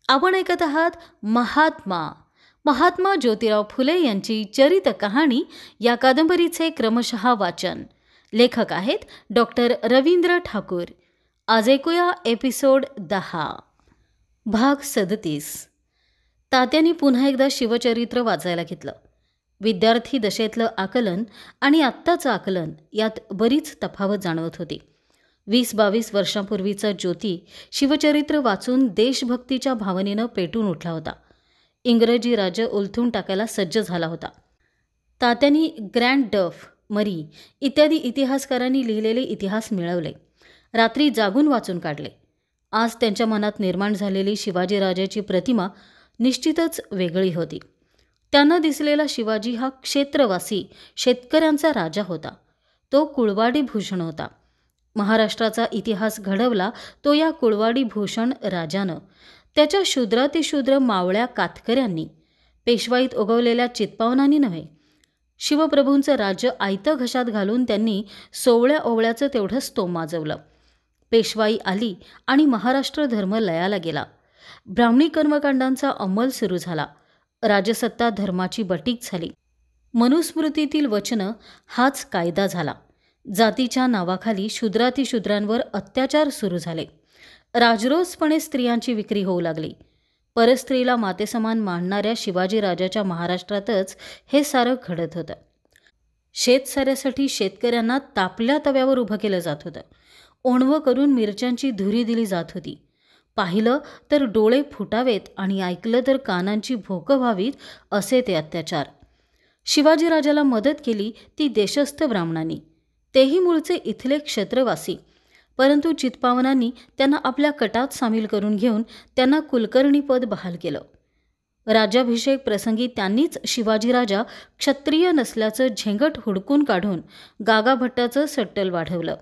आपण ऐकत आहात महात्मा ज्योतिराव फुले यांची चरित कहाणी या कादंबरीचे क्रमशः वाचन. लेखक आहेत डॉक्टर रवींद्र ठाकूर. आज ऐकूया एपिसोड 10, भाग 37. तात्यांनी पुन्हा एकदा शिवचरित्र वाचायला घेतलं. विद्यार्थी दशेतलं आकलन आणि आत्ताचं आकलन यात बरीच तफावत जाणवत होती. 20-22 वर्षांपूर्वीचा ज्योती शिवचरित्र वाचून देशभक्तीच्या भावनेनं पेटून उठला होता. इंग्रजी राज्य उलथून टाकायला सज्ज झाला होता. तात्यांनी ग्रँड डफ, मरी इत्यादी इतिहासकारांनी लिहिलेले इतिहास मिळवले, रात्री जागून वाचून काढले. आज त्यांच्या मनात निर्माण झालेली शिवाजीराजाची प्रतिमा निश्चितच वेगळी होती. त्यांना दिसलेला शिवाजी हा क्षेत्रवासी शेतकऱ्यांचा राजा होता. तो कुळवाडी भूषण होता. महाराष्ट्राचा इतिहास घडवला तो या कुळवाडी भूषण राजानं. त्याच्या शूद्रातिशूद्र मावळ्या कातकऱ्यांनी, पेशवाईत उगवलेल्या चित्पावनांनी नव्हे. शिवप्रभूंचं राज्य आयतं घशात घालून त्यांनी सोवळ्या ओवळ्याचं तेवढंच तोम माजवलं. पेशवाई आली आणि महाराष्ट्र धर्म लयाला गेला. ब्राह्मणी कर्मकांडांचा अंमल सुरू झाला. राजसत्ता धर्माची बटीक झाली. मनुस्मृतीतील वचनं हाच कायदा झाला. जातीच्या नावाखाली शूद्रातिशूद्रांवर अत्याचार सुरू झाले. राजरोसपणे स्त्रियांची विक्री होऊ लागली. परस्त्रीला मातेसमान मानणाऱ्या शिवाजीराजाच्या महाराष्ट्रातच हे सारं घडत होतं. शेतसाऱ्यासाठी शेतकऱ्यांना तापल्या तव्यावर उभं केलं जात होतं. ओणवं करून मिरच्यांची धुरी दिली जात होती. पाहिलं तर डोळे फुटावेत आणि ऐकलं तर कानांची भोकं व्हावीत असे ते अत्याचार. शिवाजीराजाला मदत केली ती देशस्थ ब्राह्मणांनी, तेही मूळचे इथले क्षत्रवासी. परंतु चित्पावनांनी त्यांना आपल्या कटात सामील करून घेऊन त्यांना कुलकर्णी पद बहाल केलं. राज्याभिषेक प्रसंगी त्यांनीच शिवाजीराजा क्षत्रिय नसल्याचं झेंगट हुडकून काढून गागाभट्टाचं सट्टल वाढवलं.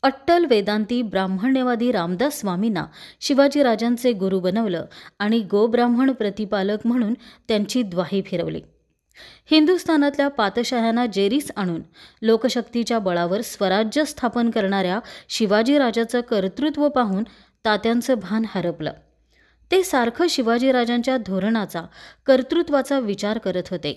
अट्टल वेदांती ब्राह्मण्यवादी रामदास स्वामींना शिवाजीराजांचे गुरु बनवलं आणि गोब्राह्मण प्रतिपालक म्हणून त्यांची द्वाही फिरवली. हिंदुस्थानातल्या पातशाह्यांना जेरीस आणून लोकशक्तीच्या बळावर स्वराज्य स्थापन करणाऱ्या शिवाजीराजाचं कर्तृत्व पाहून तात्यांचं भान हरपलं. ते सारखं शिवाजीराजांच्या धोरणाचा, कर्तृत्वाचा विचार करत होते.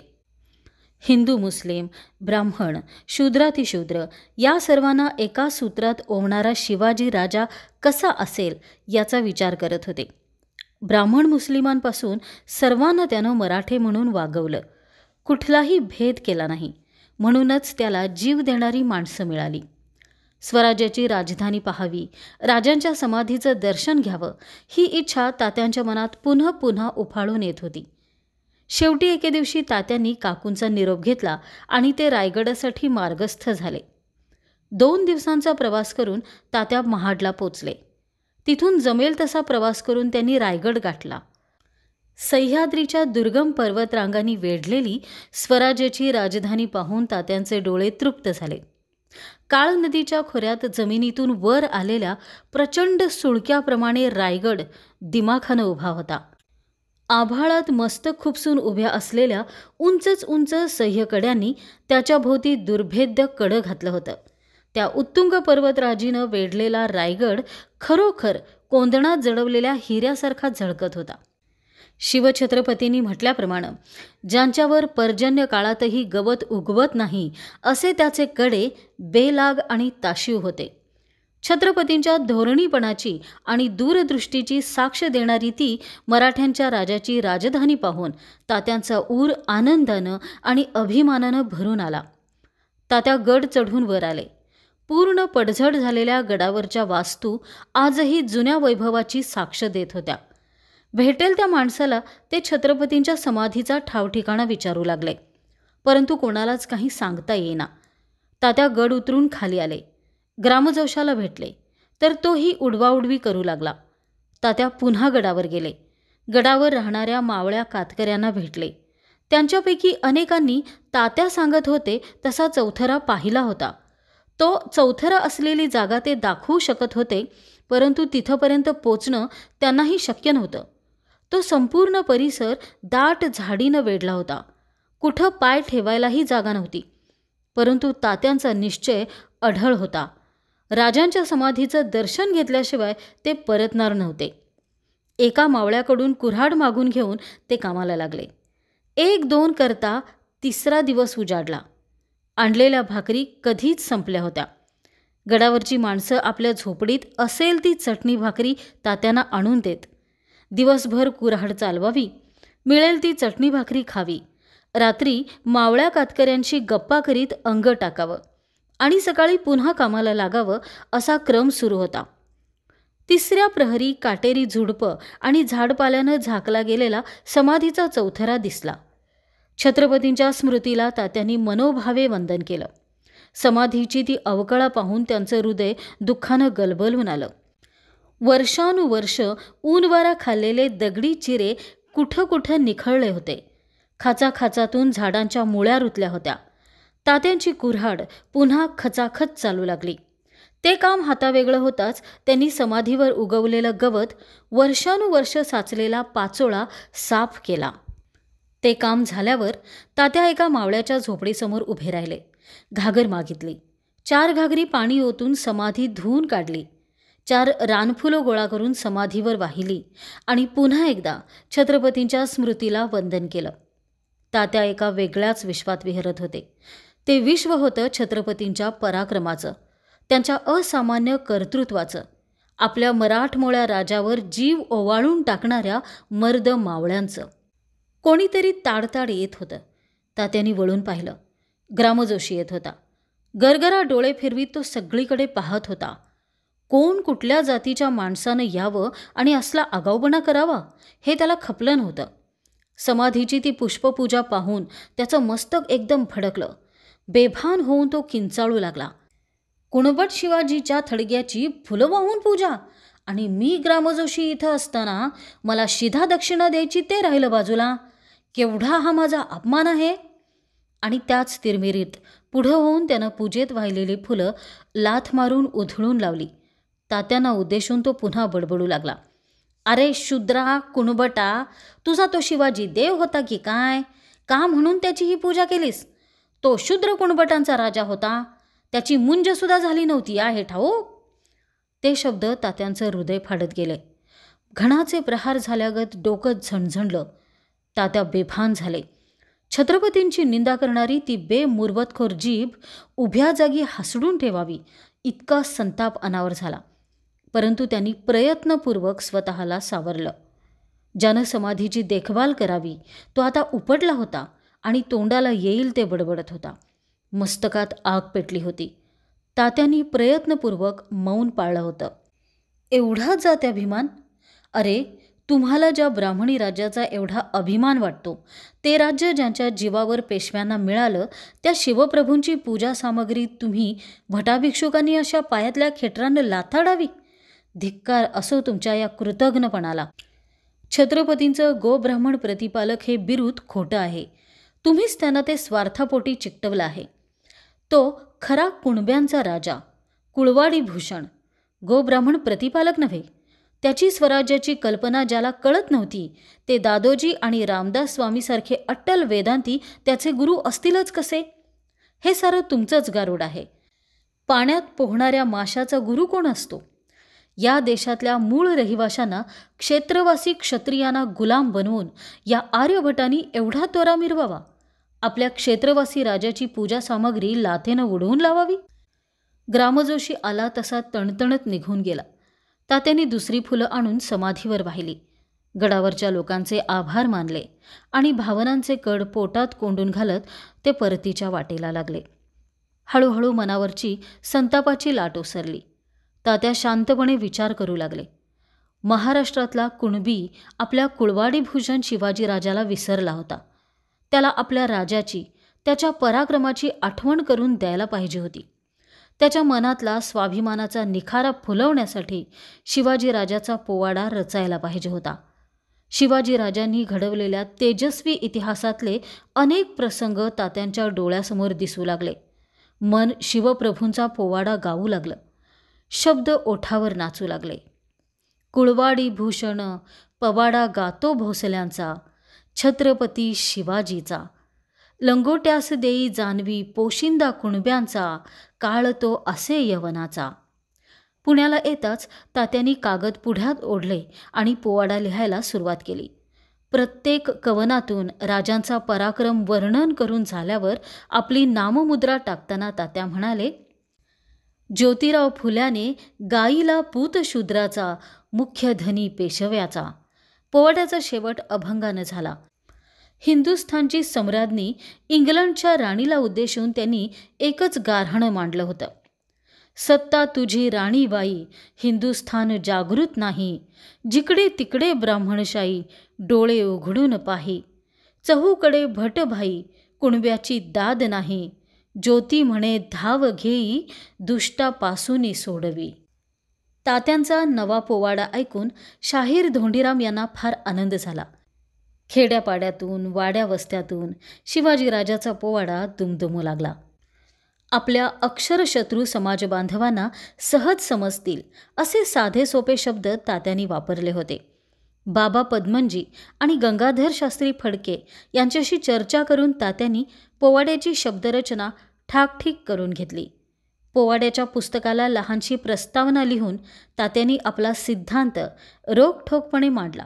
हिंदू, मुस्लिम, ब्राह्मण, शूद्रातिशूद्र या सर्वांना एका सूत्रात ओवणारा शिवाजी राजा कसा असेल याचा विचार करत होते. ब्राह्मण मुस्लिमांपासून सर्वांना त्यानं मराठे म्हणून वागवलं. कुठलाही भेद केला नाही. म्हणूनच त्याला जीव देणारी माणसं मिळाली. स्वराज्याची राजधानी पाहावी, राजांच्या समाधीचं दर्शन घ्यावं ही इच्छा तात्यांच्या मनात पुन्हा पुन्हा उफाळून येत होती. शेवटी एके दिवशी तात्यांनी काकूंचा निरोप घेतला आणि ते रायगडासाठी मार्गस्थ झाले. 2 दिवसांचा प्रवास करून तात्या महाडला पोचले. तिथून जमेल तसा प्रवास करून त्यांनी रायगड गाठला. सह्याद्रीच्या दुर्गम पर्वतरांगांनी वेढलेली स्वराज्याची राजधानी पाहून तात्यांचे डोळे तृप्त झाले. काळ नदीच्या खोऱ्यात जमिनीतून वर आलेल्या प्रचंड सुळक्याप्रमाणे रायगड दिमाखानं उभा होता. आभाळात मस्तक खुपसून उभ्या असलेल्या उंचच उंच सह्यकड्यांनी त्याच्या भोवती दुर्भेद्य कडं घातलं होतं. त्या उत्तुंग पर्वतराजीनं वेढलेला रायगड खरोखर कोंदणात जडवलेल्या हिऱ्यासारखा झळकत होता. शिवछत्रपतींनी म्हटल्याप्रमाणे ज्यांच्यावर पर्जन्य काळातही गवत उगवत नाही असे त्याचे कडे बेलाग आणि ताशीव होते. छत्रपतींच्या धोरणीपणाची आणि दूरदृष्टीची साक्ष देणारी ती मराठ्यांच्या राजाची राजधानी पाहून तात्यांचा ऊर आनंदानं आणि अभिमानानं भरून आला. तात्या गड चढून वर आले. पूर्ण पडझड झालेल्या गडावरच्या वास्तू आजही जुन्या वैभवाची साक्ष देत होत्या. भेटेल त्या माणसाला ते छत्रपतींच्या समाधीचा ठावठिकाणा विचारू लागले, परंतु कोणालाच काही सांगता येईना. तात्या गड उतरून खाली आले. ग्रामजोशाला भेटले तर तोही उडवाउडवी करू लागला. तात्या पुन्हा गडावर गेले. गडावर राहणाऱ्या मावळ्या कातकऱ्यांना भेटले. त्यांच्यापैकी अनेकांनी तात्या सांगत होते तसा चौथरा पाहिला होता. तो चौथरा असलेली जागा ते दाखवू शकत होते, परंतु तिथपर्यंत पोचणं त्यांनाही शक्य नव्हतं. तो संपूर्ण परिसर दाट झाडीनं वेढला होता. कुठं पाय ठेवायलाही जागा नव्हती. परंतु तात्यांचा निश्चय अढळ होता. राजांच्या समाधीचं दर्शन घेतल्याशिवाय ते परतणार नव्हते. एका मावळ्याकडून कुऱ्हाड मागून घेऊन ते कामाला लागले. 1-2 करता 3रा दिवस उजाडला. आणलेल्या भाकरी कधीच संपल्या होत्या. गडावरची माणसं आपल्या झोपडीत असेल ती चटणी भाकरी तात्यांना आणून देत. दिवसभर कुऱ्हाड चालवावी, मिळेल ती चटणी भाकरी खावी, रात्री मावळ्या कातकऱ्यांशी गप्पा करीत अंग टाकावं आणि सकाळी पुन्हा कामाला लागावं असा क्रम सुरू होता. 3ऱ्या प्रहरी काटेरी झुडपं आणि झाडपाल्यानं झाकला गेलेला समाधीचा चौथरा दिसला. छत्रपतींच्या स्मृतीला तात्यांनी मनोभावे वंदन केलं. समाधीची ती अवकळा पाहून त्यांचं हृदय दुःखानं गलबलून आलं. वर्षानुवर्ष ऊनवारा खाल्लेले दगडी चिरे कुठं कुठं निखळले होते. खाचाखाचातून झाडांच्या मुळ्या रुतल्या होत्या. तात्यांची कुऱ्हाड पुन्हा खचाखच चालू लागली. ते काम हातावेगळं होताच त्यांनी समाधीवर उगवलेलं गवत, वर्षानुवर्ष साचलेला पाचोळा साफ केला. ते काम झाल्यावर तात्या एका मावळ्याच्या झोपडीसमोर उभे राहिले. घागर मागितली. 4 घागरी पाणी ओतून समाधी धुवून काढली. 4 रानफुलं गोळा करून समाधीवर वाहिली आणि पुन्हा एकदा छत्रपतींच्या स्मृतीला वंदन केलं. तात्या एका वेगळ्याच विश्वात विहरत होते. ते विश्व होतं छत्रपतींच्या पराक्रमाचं, त्यांच्या असामान्य कर्तृत्वाचं, आपल्या मराठमोळ्या राजावर जीव ओवाळून टाकणाऱ्या मर्द मावळ्यांचं. कोणीतरी ताडताड येत होतं. तात्यांनी वळून पाहिलं. ग्रामजोशी येत होता. गरगरा डोळे फिरवीत तो सगळीकडे पाहत होता. कोण कुठल्या जातीच्या माणसानं यावं आणि असला आगाऊपणा करावा हे त्याला खपलं नव्हतं. समाधीची ती पुष्पपूजा पाहून त्याचं मस्तक एकदम फडकलं. बेभान होऊन तो किंचाळू लागला. कुणबट शिवाजीच्या थडग्याची फुलं वाहून पूजा, आणि मी ग्रामजोशी इथं असताना मला शिधा दक्षिणा द्यायची ते राहिलं बाजूला. केवढा हा माझा अपमान आहे. आणि त्याच तिरमिरीत पुढं होऊन त्यानं पूजेत वाहिलेली फुलं लाथ मारून उधळून लावली. तात्यांना उद्देशून तो पुन्हा बडबडू लागला. अरे शूद्रा कुणबटा, तुझा तो शिवाजी देव होता की काय? का म्हणून त्याची ही पूजा केलीस? तो शूद्र कुणबटांचा राजा होता. त्याची मुंजसुद्धा झाली नव्हती आहे ठाऊक. ते शब्द तात्यांचं हृदय फाडत गेले. घणाचे प्रहार झाल्यागत डोकं झणझणलं. तात्या बेभान झाले. छत्रपतींची निंदा करणारी ती बेमुरवतखोर जीभ उभ्या जागी हासडून ठेवावी इतका संताप अनावर झाला. परंतु त्यांनी प्रयत्नपूर्वक स्वतःला सावरलं. ज्यानं समाधीची देखभाल करावी तो आता उपटला होता आणि तोंडाला येईल ते बडबडत होता. मस्तकात आग पेटली होती. तात्यांनी प्रयत्नपूर्वक मौन पाळलं होतं. एवढा जात्याभिमान? अरे, तुम्हाला ज्या ब्राह्मणी राज्याचा एवढा अभिमान वाटतो, ते राज्य ज्यांच्या जीवावर पेशव्यांना मिळालं, त्या शिवप्रभूंची पूजा सामग्री तुम्ही भटाभिक्षुकांनी अशा पायातल्या खेटरांना लाथाडावी? धिक्कार असो तुमच्या या कृतज्ञपणाला. छत्रपतींचं गोब्राह्मण प्रतिपालक हे बिरूद खोटं आहे. तुम्हीच त्यांना ते स्वार्थापोटी चिकटवलं आहे. तो खरा कुणब्यांचा राजा, कुळवाडी भूषण, गोब्राह्मण प्रतिपालक नव्हे. त्याची स्वराज्याची कल्पना ज्याला कळत नव्हती, ते दादोजी आणि रामदास स्वामीसारखे अट्टल वेदांती त्याचे गुरु असतीलच कसे? हे सारं तुमचंच गारुड आहे. पाण्यात पोहणाऱ्या माशाचा गुरु कोण असतो? या देशातल्या मूळ रहिवाशांना, क्षेत्रवासी क्षत्रियांना गुलाम बनवून या आर्यभटांनी एवढा तोरा मिरवावा? आपल्या क्षेत्रवासी राजाची पूजा सामग्री लाथेनं उडवून लावावी? ग्रामजोशी आला तसा तणतणत निघून गेला. तात्यांनी 2री फुलं आणून समाधीवर वाहिली. गडावरच्या लोकांचे आभार मानले आणि भावनांचे कड पोटात कोंडून घालत ते परतीच्या वाटेला लागले. हळूहळू मनावरची संतापाची लाट ओसरली. तात्या शांतपणे विचार करू लागले. महाराष्ट्रातला कुणबी आपल्या कुळवाडी भूषण शिवाजीराजाला विसरला होता. त्याला आपल्या राजाची, त्याच्या पराक्रमाची आठवण करून द्यायला पाहिजे होती. त्याच्या मनातला स्वाभिमानाचा निखारा फुलवण्यासाठी शिवाजीराजाचा पोवाडा रचायला पाहिजे होता. शिवाजीराजांनी घडवलेल्या तेजस्वी इतिहासातले अनेक प्रसंग तात्यांच्या डोळ्यासमोर दिसू लागले. मन शिवप्रभूंचा पोवाडा गाऊ लागलं. शब्द ओठावर नाचू लागले. कुळवाडी भूषण पवाडा गातो भोसल्यांचा, छत्रपती शिवाजीचा. लंगोट्यास देई जानवी पोशिंदा कुणब्यांचा, काळ तो असे यवनाचा. पुण्याला येताच तात्यांनी कागद पुढ्यात ओढले आणि पोवाडा लिहायला सुरुवात केली. प्रत्येक कवनातून राजांचा पराक्रम वर्णन करून झाल्यावर आपली नाममुद्रा टाकताना तात्या म्हणाले, ज्योतिराव फुल्याने गाईला पूतशूद्राचा, मुख्य धनी पेशव्याचा. पोवाड्याचा शेवट अभंगानं झाला. हिंदुस्थानची सम्राज्ञी इंग्लंडच्या राणीला उद्देशून त्यांनी एकच गाऱ्हाणं मांडलं होतं. सत्ता तुझी राणीबाई, हिंदुस्थान जागृत नाही. जिकडे तिकडे ब्राह्मणशाही, डोळे उघडून पाही. चहूकडे भटभाई, कुणब्याची दाद नाही. ज्योती म्हणे धाव घेई, दुष्टापासून सोडवी. तात्यांचा नवा पोवाडा ऐकून शाहीर धोंडीराम यांना फार आनंद झाला. खेड्यापाड्यातून, वाड्या वस्त्यातून शिवाजीराजाचा पोवाडा दुमदुमू लागला. आपल्या अक्षरशत्रू समाजबांधवांना सहज समजतील असे साधे सोपे शब्द तात्यांनी वापरले होते. बाबा पद्मनजी आणि गंगाधर शास्त्री फडके यांच्याशी चर्चा करून तात्यांनी पोवाड्याची शब्दरचना ठाकठीक करून घेतली. पोवाड्याच्या पुस्तकाला लहानशी प्रस्तावना लिहून तात्यांनी आपला सिद्धांत रोखठोकपणे मांडला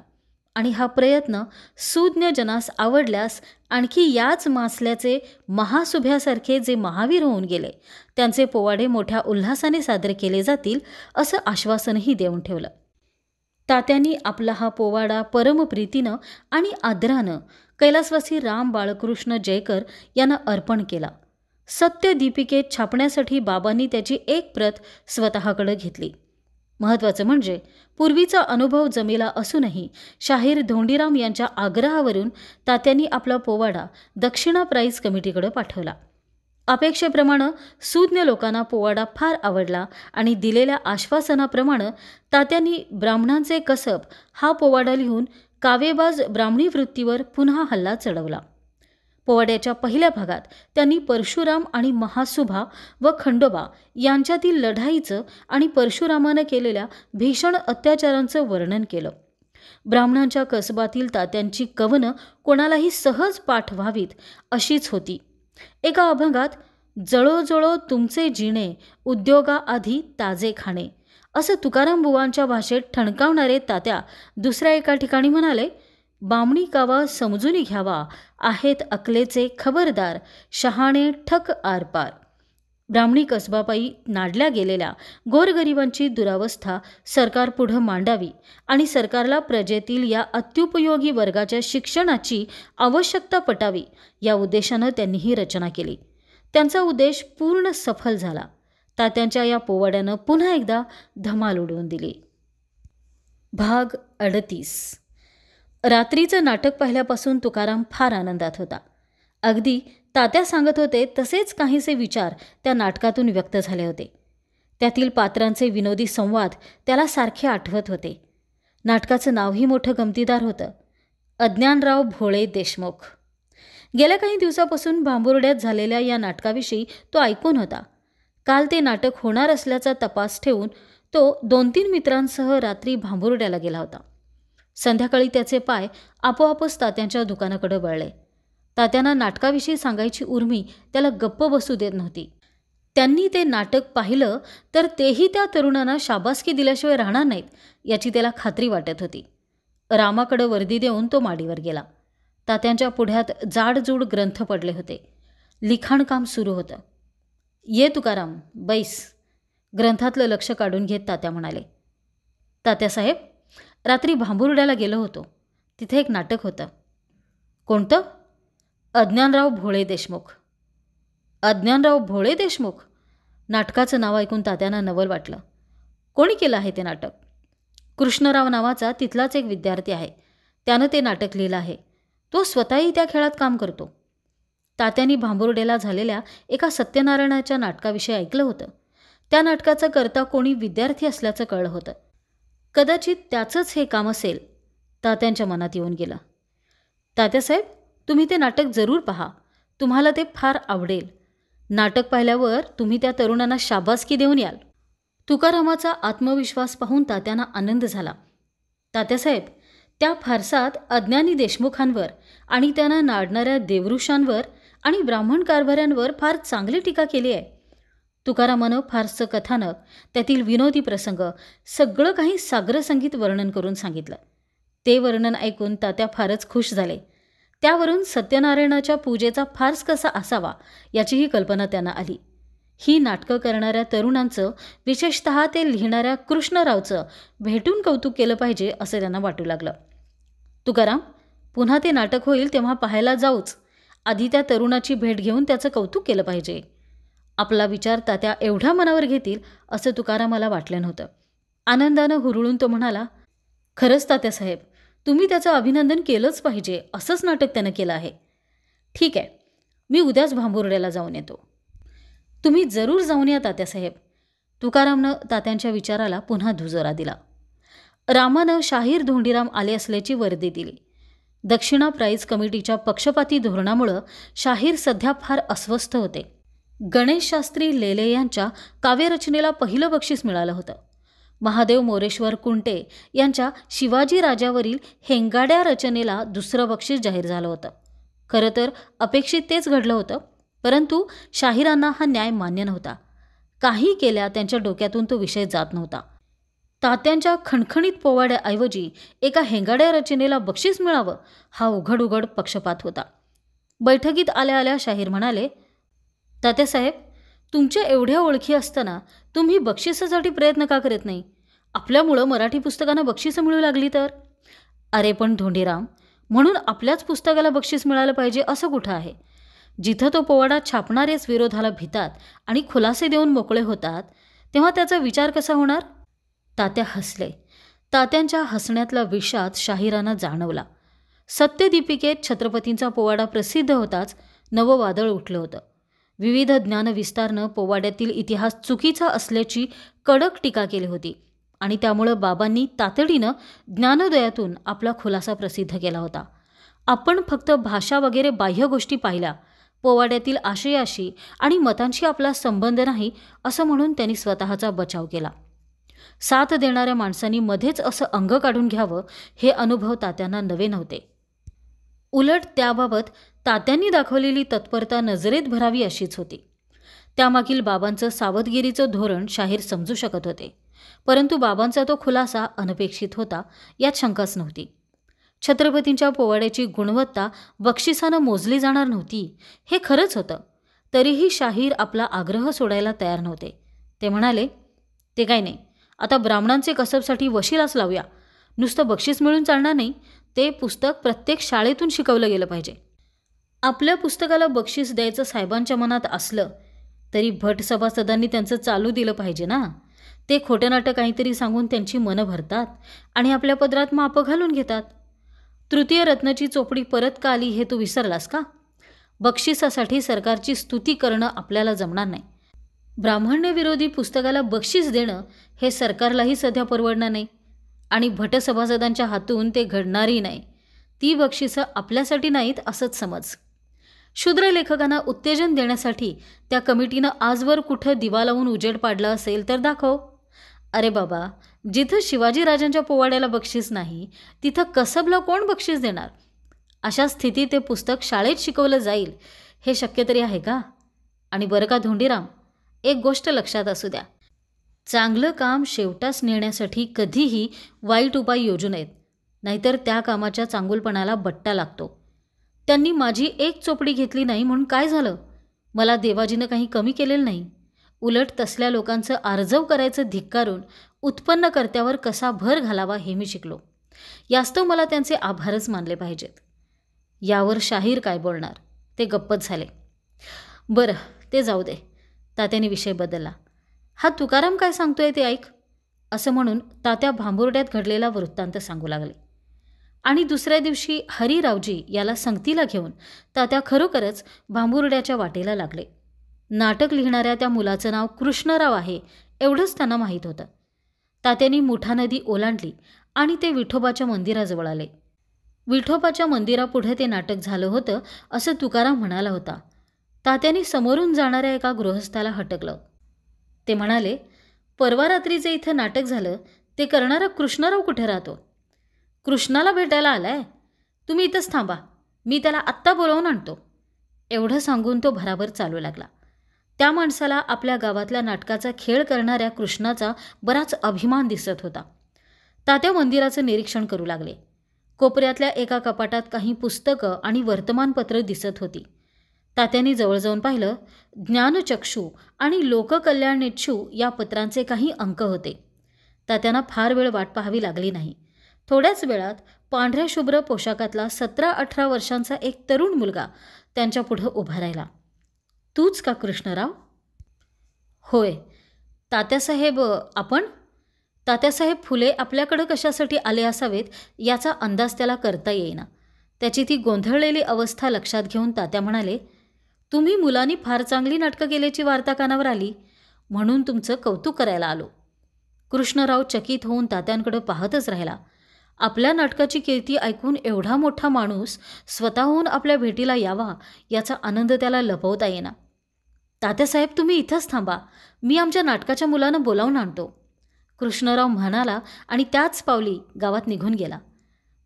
आणि हा प्रयत्न सुज्ञ जनास आवडल्यास आणखी याच मासल्याचे महासुभ्यासारखे जे महावीर होऊन गेले त्यांचे पोवाडे मोठ्या उल्हासाने सादर केले जातील असं आश्वासनही देऊन ठेवलं. तात्यांनी आपला हा पोवाडा परमप्रीतीनं आणि आदरानं कैलासवासी राम बाळकृष्ण जयकर यांना अर्पण केला. सत्यदीपिकेत छापण्यासाठी बाबांनी त्याची एक प्रत स्वतःकडे घेतली. महत्त्वाचं म्हणजे पूर्वीचा अनुभव जमेला असूनही शाहीर धोंडीराम यांच्या आग्रहावरून तात्यांनी आपला पोवाडा दक्षिणा प्राईज कमिटीकडे पाठवला. अपेक्षेप्रमाणे सुज्ञ लोकांना पोवाडा फार आवडला आणि दिलेल्या आश्वासनाप्रमाणे तात्यांनी ब्राह्मणांचे कसब हा पोवाडा लिहून कावेबाज ब्राह्मणी वृत्तीवर पुन्हा हल्ला चढवला. पोवाड्याच्या पहिल्या भागात त्यांनी परशुराम आणि महासुभा व खंडोबा यांच्यातील लढाईचं आणि परशुरामानं केलेल्या भीषण अत्याचारांचं वर्णन केलं. ब्राह्मणांच्या कसबातील तात्यांची कवनं कोणालाही सहज पाठ व्हावीत अशीच होती. एका अभंगात जळोजळो तुमचे जिणे, उद्योगाआधी ताजे खाणे असं तुकाराम बुवांच्या भाषेत ठणकावणारे तात्या दुसऱ्या एका ठिकाणी म्हणाले, बामणी कावा समजून घ्यावा, आहेत अकलेचे खबरदार, शहाणे ठक आरपार. ब्राह्मणी कसबापायी नाडल्या गेलेल्या गोरगरिबांची दुरावस्था सरकार पुढं मांडावी आणि सरकारला प्रजेतील या अत्युपयोगी वर्गाच्या शिक्षणाची आवश्यकता पटावी या उद्देशानं त्यांनी ही रचना केली. त्यांचा उद्देश पूर्ण सफल झाला. तात्यांच्या या पोवाड्यानं पुन्हा एकदा धमाल उडवून दिली. भाग 38. रात्रीचं नाटक पाहिल्यापासून तुकाराम फार आनंदात होता. अगदी तात्या सांगत होते तसेच काहीसे विचार त्या नाटकातून व्यक्त झाले होते. त्यातील पात्रांचे विनोदी संवाद त्याला सारखे आठवत होते. नाटकाचं नावही मोठं गमतीदार होतं, अज्ञानराव भोळे देशमुख. गेल्या काही दिवसापासून भांबुर्ड्यात झालेल्या या नाटकाविषयी तो ऐकून होता. काल ते नाटक होणार असल्याचा तपास ठेवून तो 2-3 मित्रांसह रात्री भांबुर्ड्याला गेला होता. संध्याकाळी त्याचे पाय आपोआपच तात्यांच्या दुकानाकडे वळले. तात्यांना नाटकाविषयी सांगायची उर्मी त्याला गप्प बसू देत नव्हती. त्यांनी ते नाटक पाहिलं तर तेही त्या तरुणांना शाबासकी दिल्याशिवाय राहणार नाहीत याची त्याला खात्री वाटत होती. रामाकडे वर्दी देऊन तो माडीवर गेला. तात्यांच्या पुढ्यात जाडजूड ग्रंथ पडले होते. लिखाणकाम सुरू होतं. ये तुकाराम, बैस. ग्रंथातलं लक्ष काढून घेत तात्या म्हणाले, तात्यासाहेब, रात्री भांबुर्ड्याला गेलो होतो. तिथे एक नाटक होतं. कोणतं? अज्ञानराव भोळे देशमुख. अज्ञानराव भोळे देशमुख? नाटकाचं नाव ऐकून तात्यांना नवल वाटलं. कोणी केलं आहे ते नाटक? कृष्णराव नावाचा तिथलाच एक विद्यार्थी आहे. त्यानं ते नाटक लिहिलं आहे. तो स्वतःही त्या खेळात काम करतो. तात्यांनी भांबुर्ड्याला झालेल्या एका सत्यनारायणाच्या नाटकाविषयी ऐकलं होतं. त्या नाटकाचा कर्ता कोणी विद्यार्थी असल्याचं कळलं होतं. कदाचित त्याचंच हे काम असेल, तात्यांच्या मनात येऊन गेलं. तात्यासाहेब, तुम्ही ते नाटक जरूर पहा. तुम्हाला ते फार आवडेल. नाटक पाहिल्यावर तुम्ही त्या तरुणांना शाबासकी देऊन याल. तुकारामाचा आत्मविश्वास पाहून तात्यांना आनंद झाला. तात्यासाहेब, त्या फारसात अज्ञानी देशमुखांवर आणि त्यांना नाडणाऱ्या देवऋषांवर आणि ब्राह्मण कारभाऱ्यांवर फार चांगली टीका केली आहे. तुकारामानं फारसं कथानक, त्यातील विनोदी प्रसंग, सगळं काही साग्रसंगीत वर्णन करून सांगितलं. ते वर्णन ऐकून तात्या फारच खुश झाले. त्यावरून सत्यनारायणाच्या पूजेचा फार्स कसा असावा याचीही कल्पना त्यांना आली. ही नाटकं करणाऱ्या तरुणांचं, विशेषतः ते लिहिणाऱ्या कृष्णरावचं भेटून कौतुक केलं पाहिजे असं त्यांना वाटू लागलं. तुकाराम, पुन्हा ते नाटक होईल तेव्हा पाहायला जाऊच. आधी त्या तरुणाची भेट घेऊन त्याचं कौतुक केलं पाहिजे. आपला विचार तात्या एवढ्या मनावर घेतील असं तुकारामाला वाटलं नव्हतं. आनंदानं हुरळून तो म्हणाला, खरंच तात्यासाहेब, तुम्ही त्याचं अभिनंदन केलंच पाहिजे. असंच नाटक त्यानं केलं आहे. ठीक आहे, मी उद्याच भांबुर्ड्याला जाऊन येतो. तुम्ही जरूर जाऊन या तात्यासाहेब. तुकारामनं तात्यांच्या विचाराला पुन्हा दुजोरा दिला. रामानं शाहीर धोंडीराम आले असल्याची वर्दी दिली. दक्षिणा प्राईज कमिटीच्या पक्षपाती धोरणामुळं शाहीर सध्या फार अस्वस्थ होते. गणेश शास्त्री लेले यांच्या काव्यरचनेला पहिलं बक्षीस मिळालं होतं. महादेव मोरेश्वर कुंटे यांच्या शिवाजी राजावरील हेंगाड्या रचनेला दुसरं बक्षीस जाहीर झालं होतं. खरं तर अपेक्षित तेच घडलं होतं, परंतु शाहिरांना हा न्याय मान्य नव्हता. काही केल्या त्यांच्या डोक्यातून तो विषय जात नव्हता. तात्यांच्या खणखणीत पोवाड्याऐवजी एका हेंगाड्या रचनेला बक्षीस मिळावं हा उघड उघड पक्षपात होता. बैठकीत आल्या आल्या शाहीर म्हणाले, तात्यासाहेब, तुमच्या एवढ्या ओळखी असताना तुम्ही बक्षिसासाठी प्रयत्न का करत नाही? आपल्यामुळं मराठी पुस्तकांना बक्षिसं मिळू लागली तर? अरे पण धोंडीराम, म्हणून आपल्याच पुस्तकाला बक्षीस मिळालं पाहिजे असं कुठं आहे? जिथं तो पोवाडा छापणारेच विरोधाला भितात आणि खुलासे देऊन मोकळे होतात, तेव्हा त्याचा विचार कसा होणार? तात्या हसले. तात्यांच्या हसण्यातला विषाद शाहिरांना जाणवला. सत्यदीपिकेत छत्रपतींचा पोवाडा प्रसिद्ध होताच नवं वादळ उठलं होतं. विविध ज्ञानविस्तारनं पोवाड्यातील इतिहास चुकीचा असल्याची कडक टीका केली होती आणि त्यामुळं बाबांनी तातडीनं ज्ञानोदयातून आपला खुलासा प्रसिद्ध केला होता. आपण फक्त भाषा वगैरे बाह्य गोष्टी पाहिल्या, पोवाड्यातील आशयाशी आणि मतांशी आपला संबंध नाही असं म्हणून त्यांनी स्वतःचा बचाव केला. साथ देणाऱ्या माणसांनी मध्येच असं अंग काढून घ्यावं हे अनुभव तात्यांना नवे नव्हते. उलट त्याबाबत तात्यांनी दाखवलेली तत्परता नजरेत भरावी अशीच होती. त्यामागील बाबांचं सावधगिरीचं धोरण शाहीर समजू शकत होते, परंतु बाबांचा तो खुलासा अनपेक्षित होता यात शंकाच नव्हती. छत्रपतींच्या पोवाड्याची गुणवत्ता बक्षिसानं मोजली जाणार नव्हती हे खरंच होतं. तरीही शाहीर आपला आग्रह सोडायला तयार नव्हते. ते म्हणाले, ते काय नाही, आता ब्राह्मणांचे कसबसाठी वशिलाच लावूया. नुसतं बक्षीस मिळून चालणार नाही, ते पुस्तक प्रत्येक शाळेतून शिकवलं गेलं पाहिजे. आपल्या पुस्तकाला बक्षीस द्यायचं साहेबांच्या मनात असलं तरी भट सभासदांनी त्यांचं चालू दिलं पाहिजे ना. ते खोटं नाटं काहीतरी सांगून त्यांची मनं भरतात आणि आपल्या पदरात मापं घालून घेतात. तृतीय रत्नाची चोपडी परत का आली हे तू विसरलास का? बक्षिसासाठी सरकारची स्तुती करणं आपल्याला जमणार नाही. ब्राह्मण्यविरोधी पुस्तकाला बक्षीस देणं हे सरकारलाही सध्या परवडणार नाही आणि भट सभासदांच्या हातून ते घडणारही नाही. ती बक्षिसं आपल्यासाठी नाहीत असंच समज. शूद्र लेखकांना उत्तेजन देण्यासाठी त्या कमिटीनं आजवर कुठं दिवा लावून उजेड पाडला असेल तर दाखव. अरे बाबा, जिथं शिवाजीराजांच्या पोवाड्याला बक्षीस नाही तिथं कसबला कोण बक्षीस देणार? अशा स्थितीत ते पुस्तक शाळेत शिकवलं जाईल हे शक्य तरी आहे का? आणि बरं का धोंडीराम, एक गोष्ट लक्षात असू द्या, चांगलं काम शेवटास नेण्यासाठी कधीही वाईट उपाय योजू नयेत, नाहीतर त्या कामाच्या चांगुलपणाला बट्टा लागतो. त्यांनी माझी एक चोपडी घेतली नाही म्हणून काय झालं? मला देवाजीनं काही कमी केलेलं नाही. उलट तसल्या लोकांचं आर्जव करायचं धिक्कारून उत्पन्नकर्त्यावर कसा भर घालावा हे मी शिकलो. यास्तव मला त्यांचे आभारच मानले पाहिजेत. यावर शाहीर काय बोलणार? ते गप्पच झाले. बरं, ते जाऊ दे. तात्याने विषय बदलला. हा तुकाराम काय सांगतोय ते ऐक, असं म्हणून तात्या भांबुर्ड्यात घडलेला वृत्तांत सांगू लागले. आणि दुसऱ्या दिवशी हरिरावजी याला संगतीला घेऊन तात्या खरोखरच भांबुर्ड्याच्या वाटेला लागले. नाटक लिहिणाऱ्या त्या मुलाचं नाव कृष्णराव आहे एवढंच त्यांना माहीत होतं. तात्यांनी मुठा नदी ओलांडली आणि ते विठोबाच्या मंदिराजवळ आले. विठोबाच्या मंदिरापुढे ते नाटक झालं होतं असं तुकाराम म्हणाला होता. तात्यांनी समोरून जाणाऱ्या एका गृहस्थाला हटकलं. ते म्हणाले, परवा रात्रीचे इथं नाटक झालं ते करणारा कृष्णराव कुठे राहतो? कृष्णाला भेटायला आलाय? तुम्ही इथंच थांबा, मी त्याला आत्ता बोलावून आणतो. एवढं सांगून तो भराभर चालू लागला. त्या माणसाला आपल्या गावातल्या नाटकाचा खेळ करणाऱ्या कृष्णाचा बराच अभिमान दिसत होता. तात्या मंदिराचं निरीक्षण करू लागले. कोपऱ्यातल्या एका कपाटात काही पुस्तकं आणि वर्तमानपत्र दिसत होती. तात्यांनी जवळ जाऊन पाहिलं. ज्ञानचक्षू आणि लोककल्याणेच्छू या पत्रांचे काही अंक होते. तात्यांना फार वेळ वाट पाहावी लागली नाही. थोड्याच वेळात पांढऱ्या शुभ्र पोशाखातला 17-18 वर्षांचा एक तरुण मुलगा त्यांच्या पुढं उभा राहिला. तूच का कृष्णराव? होय. तात्यासाहेब, आपण? तात्यासाहेब फुले आपल्याकडं कशासाठी आले असावेत याचा अंदाज त्याला करता येईना. त्याची ती गोंधळलेली अवस्था लक्षात घेऊन तात्या म्हणाले, तुम्ही मुलांनी फार चांगली नाटकं केल्याची वार्ता कानावर आली, म्हणून तुमचं कौतुक करायला आलो. कृष्णराव चकित होऊन तात्यांकडं पाहतच राहिला. आपल्या नाटकाची कीर्ती ऐकून एवढा मोठा माणूस स्वतःहून आपल्या भेटीला यावा याचा आनंद त्याला लपवता येईना. तात्यासाहेब, तुम्ही इथंच थांबा, मी आमच्या नाटकाच्या मुलांना बोलावून आणतो, कृष्णराव म्हणाला आणि त्याच पावली गावात निघून गेला.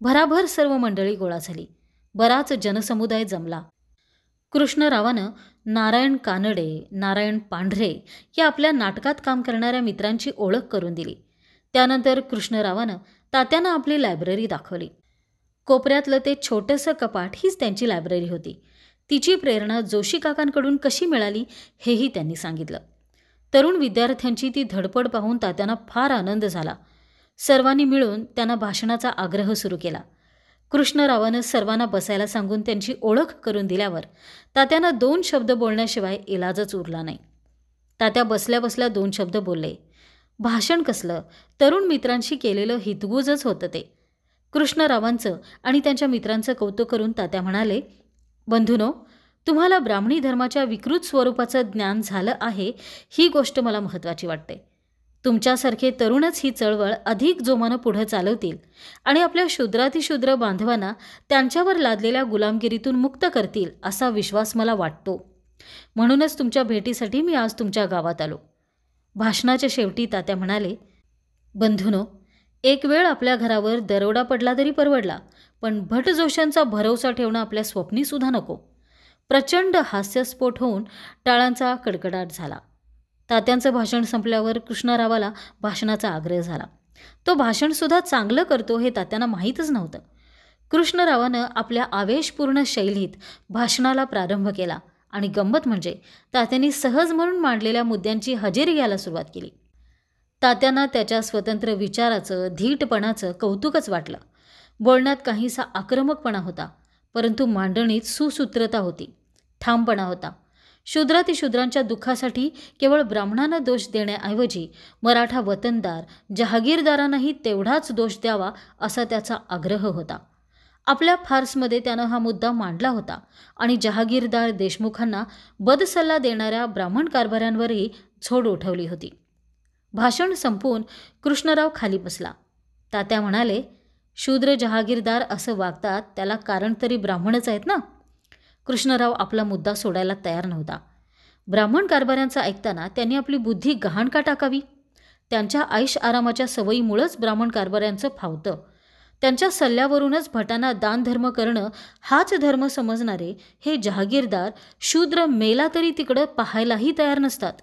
भराभर सर्व मंडळी गोळा झाली. बराच जनसमुदाय जमला. कृष्णरावानं नारायण कानडे, नारायण पांढरे या आपल्या नाटकात काम करणाऱ्या मित्रांची ओळख करून दिली. त्यानंतर कृष्णरावानं तात्यांना आपली लायब्ररी दाखवली. कोपऱ्यातलं ते छोटंसं कपाट हीच त्यांची लायब्ररी होती. तिची प्रेरणा जोशी काकांकडून कशी मिळाली हेही त्यांनी सांगितलं. तरुण विद्यार्थ्यांची ती धडपड पाहून तात्यांना फार आनंद झाला. सर्वांनी मिळून त्यांना भाषणाचा आग्रह सुरू केला. कृष्णरावानं सर्वांना बसायला सांगून त्यांची ओळख करून दिल्यावर तात्यांना 2 शब्द बोलण्याशिवाय इलाजच उरला नाही. तात्या बसल्या बसल्या 2 शब्द बोलले. भाषण कसलं, तरुण मित्रांशी केलेलं हितगुजच होतं ते. कृष्णरावांचं आणि त्यांच्या मित्रांचं कौतुक करून तात्या म्हणाले, बंधूनो, तुम्हाला ब्राह्मणी धर्माच्या विकृत स्वरूपाचं ज्ञान झालं आहे ही गोष्ट मला महत्त्वाची वाटते. तुमच्यासारखे तरुणच ही चळवळ अधिक जोमानं पुढं चालवतील आणि आपल्या शूद्रातिशूद्र बांधवांना त्यांच्यावर लादलेल्या गुलामगिरीतून मुक्त करतील असा विश्वास मला वाटतो. म्हणूनच तुमच्या भेटीसाठी मी आज तुमच्या गावात आलो. भाषणाच्या शेवटी तात्या म्हणाले, बंधूनो, एक वेळ आपल्या घरावर दरोडा पडला तरी परवडला, पण भटजोशांचा भरवसा ठेवणं आपल्या स्वप्नीसुद्धा नको. प्रचंड हास्यस्फोट होऊन टाळांचा कडकडाट झाला. तात्यांचं भाषण संपल्यावर कृष्णरावाला भाषणाचा आग्रह झाला. तो भाषणसुद्धा चांगलं करतो हे तात्यांना माहीतच नव्हतं. कृष्णरावानं आपल्या आवेशपूर्ण शैलीत भाषणाला प्रारंभ केला आणि गंमत म्हणजे तात्यांनी सहज म्हणून मांडलेल्या मुद्द्यांची हजेरी घ्यायला सुरुवात केली. तात्यांना त्याच्या स्वतंत्र विचाराचं, धीटपणाचं कौतुकच वाटलं. बोलण्यात काहीसा आक्रमकपणा होता, परंतु मांडणीत सुसूत्रता होती, ठामपणा होता. शूद्रातिशूद्रांच्या दुःखासाठी केवळ ब्राह्मणांना दोष देण्याऐवजी मराठा वतनदार, जहागीरदारांनाही तेवढाच दोष द्यावा असा त्याचा आग्रह होता. आपल्या फार्समध्ये त्यानं हा मुद्दा मांडला होता आणि जहागीरदार देशमुखांना बदसल्ला देणाऱ्या ब्राह्मण कारभाऱ्यांवरही झोड उठवली होती. भाषण संपवून कृष्णराव खाली बसला. तात्या म्हणाले, शूद्र जहागीरदार असं वागतात त्याला कारण तरी ब्राह्मणच आहेत ना. कृष्णराव आपला मुद्दा सोडायला तयार नव्हता. ब्राह्मण कारभाऱ्यांचा ऐकताना त्यांनी आपली बुद्धी गहाण का टाकावी? त्यांच्या ऐश आरामाच्या सवयीमुळंच ब्राह्मण कारभाऱ्यांचं फावतं. त्यांच्या सल्ल्यावरूनच भटांना दानधर्म करणं हाच धर्म समजणारे हे जहागीरदार शूद्र मेला तरी तिकडं पाहायलाही तयार नसतात.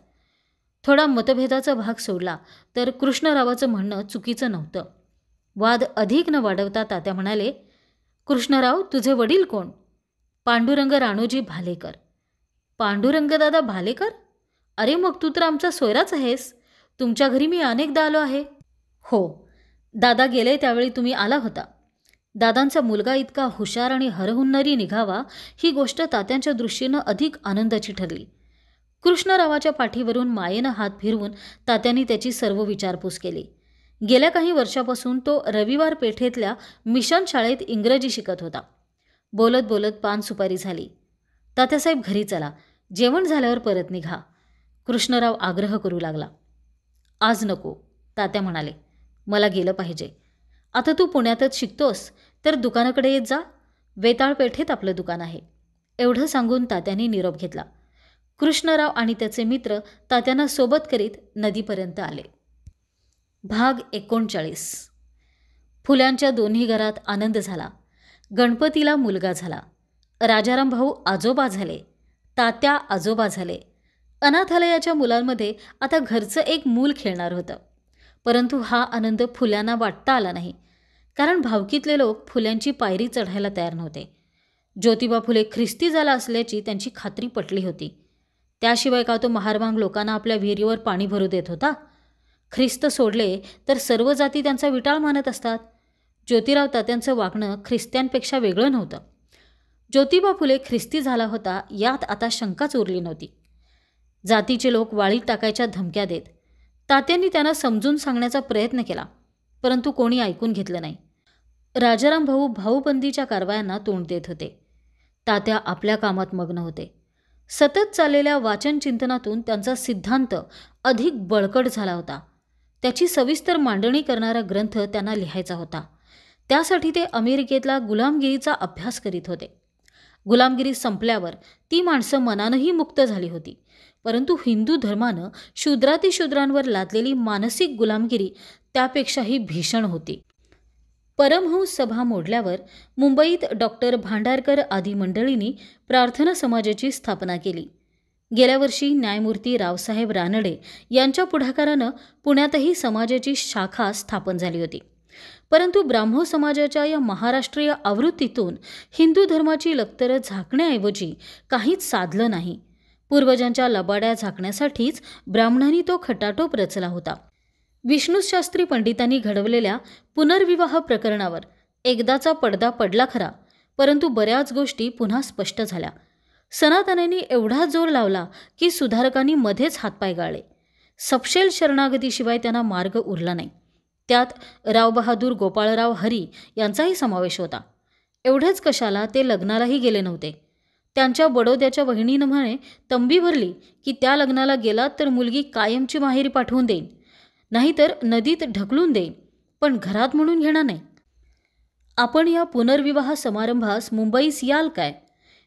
थोडा मतभेदाचा भाग सोडला तर कृष्णरावाचं म्हणणं चुकीचं नव्हतं. वाद अधिक न वाढवता तात्या म्हणाले, कृष्णराव, तुझे वडील कोण? पांडुरंग राणोजी भालेकर. पांडुरंग दादा भालेकर? अरे मग तू तर आमचा सोयराच आहेस. तुमच्या घरी मी अनेकदा आलो आहे. हो, दादा गेले त्यावेळी तुम्ही आला होता. दादांचा मुलगा इतका हुशार आणि हरहुन्नरी निघावा ही गोष्ट तात्यांच्या दृष्टीनं अधिक आनंदाची ठरली. कृष्णरावाच्या पाठीवरून मायेनं हात फिरवून तात्यांनी त्याची सर्व विचारपूस केली. गेल्या काही वर्षापासून तो रविवार पेठेतल्या मिशन शाळेत इंग्रजी शिकत होता. बोलत बोलत पान सुपारी झाली. तात्यासाहेब घरी चला, जेवण झाल्यावर परत निघा, कृष्णराव आग्रह करू लागला. आज नको, तात्या म्हणाले, मला गेलं पाहिजे. आता तू पुण्यातच शिकतोस तर दुकानाकडे येत जा, वेताळ पेठेत आपलं दुकान आहे. एवढं सांगून तात्यांनी निरोप घेतला. कृष्णराव आणि त्याचे मित्र तात्यांना सोबत करीत नदीपर्यंत आले. भाग 39. फुल्यांच्या दोन्ही घरात आनंद झाला. गणपतीला मुलगा झाला. राजाराम भाऊ आजोबा झाले. तात्या आजोबा झाले. अनाथालयाच्या मुलांमध्ये आता घरचं एक मूल खेळणार होतं. परंतु हा आनंद फुल्यांना वाटता आला नाही, कारण भावकीतले लोक फुल्यांची पायरी चढायला तयार नव्हते. ज्योतिबा फुले ख्रिस्ती झाला असल्याची त्यांची खात्री पटली होती. त्याशिवाय का तो महारवांग लोकांना आपल्या विहिरीवर पाणी भरू देत होता? ख्रिस्त सोडले तर सर्व जाती त्यांचा विटाळ मानत असतात. ज्योतिराव तात्यांचं वागणं ख्रिस्त्यांपेक्षा वेगळं नव्हतं. ज्योतिबा फुले ख्रिस्ती झाला होता यात आता शंकाच उरली नव्हती. जातीचे लोक वाळीत टाकायच्या धमक्या देत. तात्यांनी त्यांना समजून सांगण्याचा प्रयत्न केला, परंतु कोणी ऐकून घेतलं नाही. राजाराम भाऊ भाऊबंदीच्या कारवायांना तोंड देत होते. तात्या आपल्या कामात मग्न होते. सतत चाललेल्या वाचन चिंतनातून त्यांचा सिद्धांत अधिक बळकट झाला होता. त्याची सविस्तर मांडणी करणारा ग्रंथ त्यांना लिहायचा होता. त्यासाठी ते अमेरिकेतला गुलामगिरीचा अभ्यास करीत होते. गुलामगिरी संपल्यावर ती माणसं मनानंही मुक्त झाली होती, परंतु हिंदू धर्मानं शूद्रातिशूद्रांवर लादलेली मानसिक गुलामगिरी त्यापेक्षाही भीषण होती. परमहंस सभा मोडल्यावर मुंबईत डॉक्टर भांडारकर आदी मंडळींनी प्रार्थना समाजाची स्थापना केली. गेल्या वर्षी न्यायमूर्ती रावसाहेब रानडे यांच्या पुढाकारानं पुण्यातही समाजाची शाखा स्थापन झाली होती. परंतु ब्राह्मो समाजाच्या या महाराष्ट्रीय आवृत्तीतून हिंदू धर्माची लक्तरं झाकण्याऐवजी काहीच साधलं नाही. पूर्वजांच्या लबाड्या झाकण्यासाठीच ब्राह्मणांनी तो खटाटोप रचला होता. विष्णुशास्त्री पंडितांनी घडवलेल्या पुनर्विवाह प्रकरणावर एकदाचा पडदा पडला खरा, परंतु बऱ्याच गोष्टी पुन्हा स्पष्ट झाल्या. सनातन्यांनी एवढा जोर लावला की सुधारकांनी मध्येच हातपाय गाळले. सपशेल शरणागतीशिवाय त्यांना मार्ग उरला नाही. त्यात रावबहादूर गोपाळराव हरी यांचाही समावेश होता. एवढेच कशाला, ते लग्नालाही गेले नव्हते. त्यांच्या बडोद्याच्या वहिनीनं म्हणे तंबी भरली की त्या लग्नाला गेलात तर मुलगी कायमची माहेरी पाठवून देईन, नाहीतर नदीत ढकलून देईन, पण घरात म्हणून घेणार नाही. आपण या पुनर्विवाह समारंभास मुंबईस याल काय?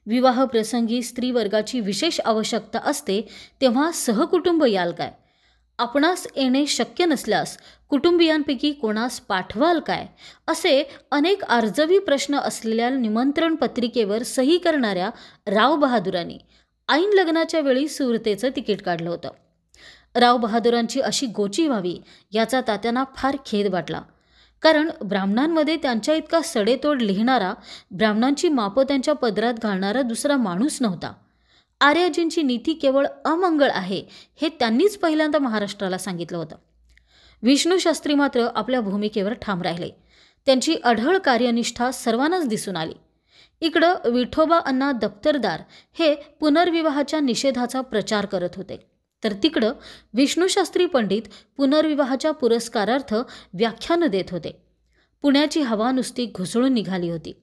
विवाह प्रसंगी स्त्रीवर्गाची विशेष आवश्यकता असते, तेव्हा सहकुटुंब याल काय? आपणास येणे शक्य नसल्यास कुटुंबियांपैकी कोणास पाठवाल काय? असे अनेक आर्जवी प्रश्न असलेल्या निमंत्रण पत्रिकेवर सही करणाऱ्या राव बहादुरांनी ऐन लग्नाच्या वेळी सुरतेचं तिकीट काढलं होतं. राव बहादुरांची अशी गोची व्हावी याचा तात्यांना फार खेद वाटला, कारण ब्राह्मणांमध्ये त्यांच्या इतका सडेतोड लिहिणारा, ब्राह्मणांची मापं त्यांच्या पदरात घालणारा दुसरा माणूस नव्हता. आर्याजींची नीती केवळ अमंगळ आहे हे त्यांनीच पहिल्यांदा महाराष्ट्राला सांगितलं होतं. विष्णुशास्त्री मात्र आपल्या भूमिकेवर ठाम राहिले. त्यांची अढळ कार्यनिष्ठा सर्वांनाच दिसून आली. इकडं विठोबा अण्णा दप्तरदार हे पुनर्विवाहाच्या निषेधाचा प्रचार करत होते, तर तिकडं विष्णुशास्त्री पंडित पुनर्विवाहाच्या पुरस्कारार्थ व्याख्यानं देत होते. पुण्याची हवा नुसती घुसळून निघाली होती.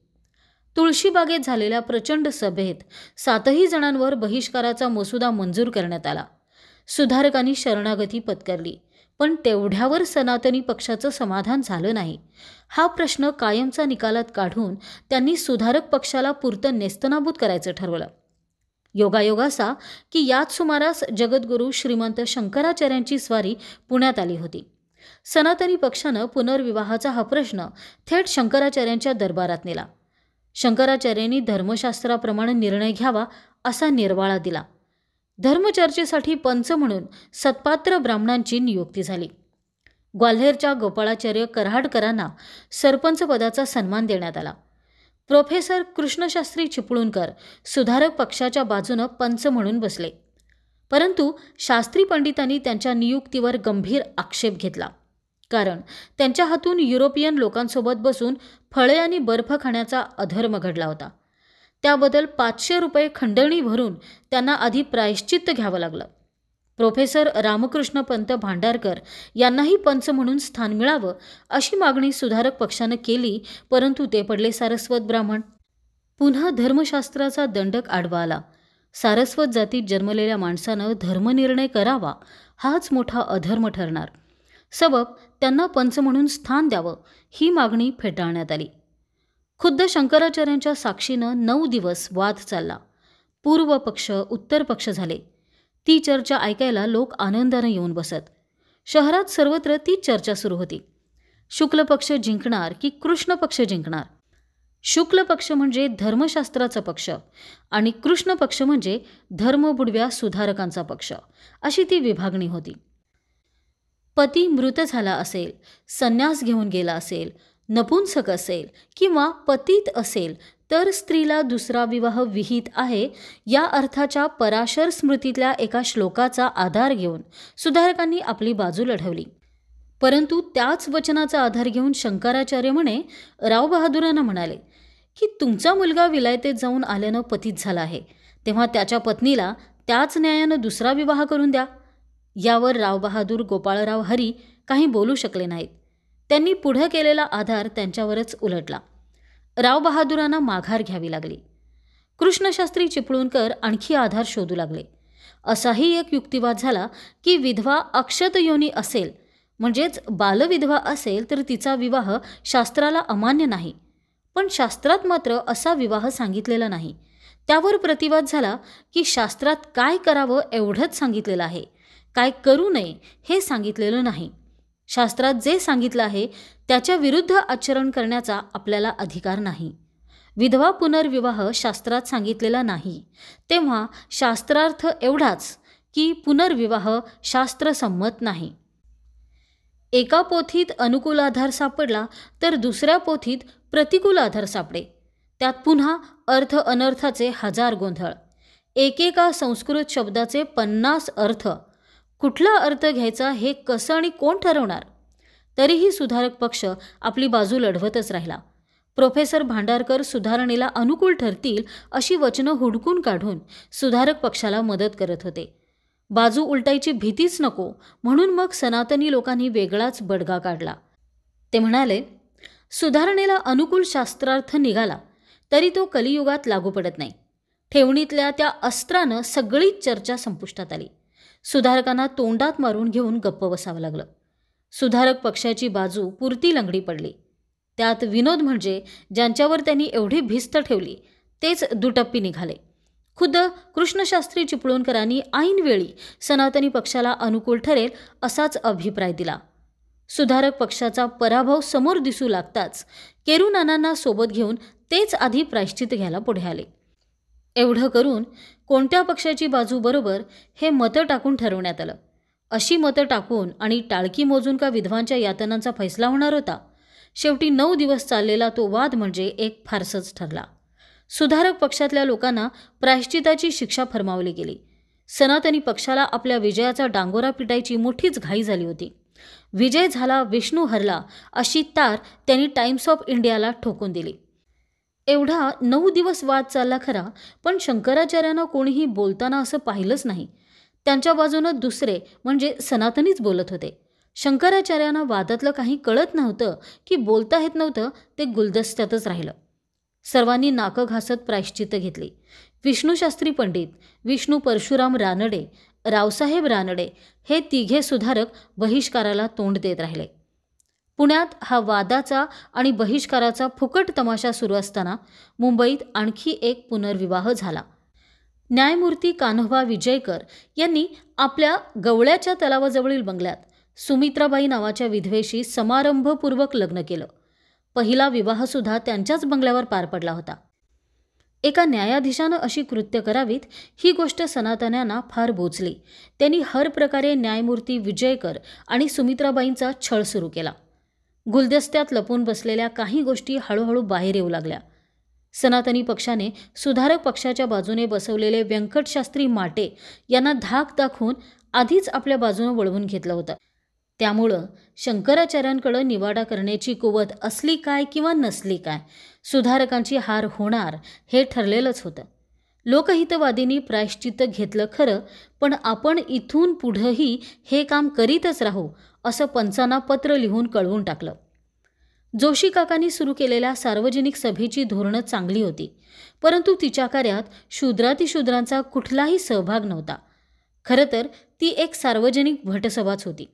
तुळशीबागेत झालेल्या प्रचंड सभेत 7ही जणांवर बहिष्काराचा मसुदा मंजूर करण्यात आला. सुधारकांनी शरणागती पत्करली, पण तेवढ्यावर सनातनी पक्षाचं समाधान झालं नाही. हा प्रश्न कायमचा निकालात काढून त्यांनी सुधारक पक्षाला पुरतं नेस्तनाबूत करायचं ठरवलं. योगायोग असा की याच सुमारास जगद्गुरू श्रीमंत शंकराचार्यांची स्वारी पुण्यात आली होती. सनातनी पक्षानं पुनर्विवाहाचा हा प्रश्न थेट शंकराचार्यांच्या दरबारात नेला. शंकराचार्यांनी धर्मशास्त्राप्रमाणे निर्णय घ्यावा असा निर्वाळा दिला. धर्मचर्चेसाठी पंच म्हणून सत्पात्र ब्राह्मणांची नियुक्ती झाली. ग्वाल्हेरच्या गोपाळाचार्य कराडकरांना सरपंच पदाचा सन्मान देण्यात आला. प्रोफेसर कृष्णशास्त्री चिपळूणकर सुधारक पक्षाच्या बाजूनं पंच म्हणून बसले, परंतु शास्त्री पंडितांनी त्यांच्या नियुक्तीवर गंभीर आक्षेप घेतला, कारण त्यांच्या हातून युरोपियन लोकांसोबत बसून फळे आणि बर्फ खाण्याचा अधर्म घडला होता. त्याबद्दल 500 रुपये खंडणी भरून त्यांना आधी प्रायश्चित्त घ्यावं लागलं. प्रोफेसर रामकृष्ण पंत भांडारकर यांनाही पंच म्हणून स्थान मिळावं अशी मागणी सुधारक पक्षानं केली, परंतु ते पडले सारस्वत ब्राह्मण. पुन्हा धर्मशास्त्राचा दंडक आडवा आला. सारस्वत जातीत जन्मलेल्या माणसानं धर्मनिर्णय करावा हाच मोठा अधर्म ठरणार. सबब त्यांना पंच म्हणून स्थान द्यावं ही मागणी फेटाळण्यात आली. खुद्द शंकराचार्यांच्या साक्षीनं 9 दिवस वाद चालला. पूर्व पक्ष उत्तर पक्ष झाले. ती चर्चा ऐकायला लोक आनंदाने येऊन बसत. शहरात सर्वत्र ती चर्चा सुरू होती. शुक्ल पक्ष जिंकणार की कृष्ण पक्ष जिंकणार? शुक्ल पक्ष म्हणजे धर्मशास्त्राचा पक्ष आणि कृष्ण पक्ष म्हणजे धर्मबुडव्या सुधारकांचा पक्ष, अशी ती विभागणी होती. पती मृत झाला असेल, संन्यास घेऊन गेला असेल, नपुंसक असेल किंवा पतित असेल तर स्त्रीला दुसरा विवाह विहित आहे या अर्थाच्या पराशर स्मृतीतल्या एका श्लोकाचा आधार घेऊन सुधारकांनी आपली बाजू लढवली. परंतु त्याच वचनाचा आधार घेऊन शंकराचार्य राव बहादुरांना म्हणाले की तुमचा मुलगा विलायतेत जाऊन आल्यानं पतित झाला आहे, तेव्हा त्याच्या पत्नीला त्याच न्यायानं दुसरा विवाह करून द्या. यावर राव बहादूर गोपाळराव हरी काही बोलू शकले नाहीत. त्यांनी पुढं केलेला आधार त्यांच्यावरच उलटला. राव बहादुरांना माघार घ्यावी लागली. कृष्णशास्त्री चिपळूणकर आणखी आधार शोधू लागले. असाही एक युक्तिवाद झाला की विधवा अक्षत योनी असेल म्हणजेच बालविधवा असेल तर तिचा विवाह शास्त्राला अमान्य नाही, पण शास्त्रात मात्र असा विवाह सांगितलेला नाही. त्यावर प्रतिवाद झाला की शास्त्रात काय करावं एवढंच सांगितलेलं आहे, काय करू नये हे सांगितलेलं नाही. शास्त्रात जे सांगितलं आहे त्याच्या विरुद्ध आचरण करण्याचा आपल्याला अधिकार नाही. विधवा पुनर्विवाह शास्त्रात सांगितलेला नाही, तेव्हा शास्त्रार्थ एवढाच की पुनर्विवाह शास्त्रसंमत नाही. एका पोथीत अनुकूल आधार सापडला तर दुसऱ्या पोथीत प्रतिकूल आधार सापडे. त्यात पुन्हा अर्थ अनर्थाचे हजार गोंधळ. एकेका संस्कृत शब्दाचे 50 अर्थ. कुठला अर्थ घ्यायचा हे कसं आणि कोण ठरवणार? तरीही सुधारक पक्ष आपली बाजू लढवतच राहिला. प्रोफेसर भांडारकर सुधारणेला अनुकूल ठरतील अशी वचनं हुडकून काढून सुधारक पक्षाला मदत करत होते. बाजू उलटायची भीतीच नको म्हणून मग सनातनी लोकांनी वेगळाच बडगा काढला. ते म्हणाले, सुधारणेला अनुकूल शास्त्रार्थ निघाला तरी तो कलियुगात लागू पडत नाही. ठेवणीतल्या त्या अस्त्रानं सगळीच चर्चा संपुष्टात आली. सुधारकांना तोंडात मारून घेऊन गप्प बसावं लागलं. सुधारक पक्षाची बाजू पुरती लंगडी पडली. त्यात विनोद म्हणजे ज्यांच्यावर त्यांनी एवढी भिस्त ठेवली तेच दुटप्पी निघाले. खुद्द कृष्णशास्त्री चिपळूणकरांनी ऐनवेळी सनातनी पक्षाला अनुकूल ठरेल असाच अभिप्राय दिला. सुधारक पक्षाचा पराभव समोर दिसू लागताच केरुनानांना सोबत घेऊन तेच आधी प्रायश्चित घ्यायला पुढे आले. एवढं करून कोणत्या पक्षाची बाजू बरोबर हे मतं टाकून ठरवण्यात आलं. अशी मतं टाकून आणि टाळकी मोजून का विधवांच्या यातनांचा फैसला होणार होता? शेवटी 9 दिवस चाललेला तो वाद म्हणजे एक फारसच ठरला. सुधारक पक्षातल्या लोकांना प्रायश्चिताची शिक्षा फरमावली गेली. सनातनी पक्षाला आपल्या विजयाचा डांगोरा पिटायची मोठीच घाई झाली होती. विजय झाला, विष्णू हरला अशी तार त्यांनी टाइम्स ऑफ इंडियाला ठोकून दिली. एवढा 9 दिवस वाद चालला खरा, पण शंकराचार्यांना कोणीही बोलताना असं पाहिलंच नाही. त्यांच्या बाजूनं दुसरे म्हणजे सनातनीच बोलत होते. शंकराचार्यांना वादातलं काही कळत नव्हतं की बोलता येत नव्हतं, ते गुलदस्त्यातच राहिलं. सर्वांनी नाकं घासत प्रायश्चित्त घेतली. विष्णूशास्त्री पंडित, विष्णू परशुराम रानडे, रावसाहेब रानडे हे तिघे सुधारक बहिष्काराला तोंड देत राहिले. पुण्यात हा वादाचा आणि बहिष्काराचा फुकट तमाशा सुरू असताना मुंबईत आणखी एक पुनर्विवाह झाला. न्यायमूर्ती कान्होबा विजयकर यांनी आपल्या गवळ्याच्या तलावाजवळील बंगल्यात सुमित्राबाई नावाच्या विधवेशी समारंभपूर्वक लग्न केलं. पहिला विवाहसुद्धा त्यांच्याच बंगल्यावर पार पडला होता. एका न्यायाधीशानं अशी कृत्य करावीत ही गोष्ट सनातन्यांना फार बोचली. त्यांनी हर प्रकारे न्यायमूर्ती विजयकर आणि सुमित्राबाईंचा छळ सुरू केला. गुलदस्त्यात लपून बसलेल्या काही गोष्टी हळूहळू बाहेर येऊ लागल्या. सनातनी पक्षाने सुधारक पक्षाच्या बाजूने बसवलेले व्यंकटशास्त्री माटे यांना धाक दाखवून आधीच आपल्या बाजूने वळवून घेतलं होतं. त्यामुळं शंकराचार्यांकडे निवाडा करण्याची कुवत असली काय किंवा नसली काय, सुधारकांची हार होणार हे ठरलेलंच होतं. लोकहितवादींनी प्रायश्चित्त घेतलं खरं, पण आपण इथून पुढंही हे काम करीतच राहू असं पंचांना पत्र लिहून कळवून टाकलं. जोशी काकांनी सुरू केलेल्या सार्वजनिक सभेची धोरणं चांगली होती, परंतु तिच्या कार्यात शूद्रातिशूद्रांचा कुठलाही सहभाग नव्हता. खरं तर ती एक सार्वजनिक भटसभाच होती.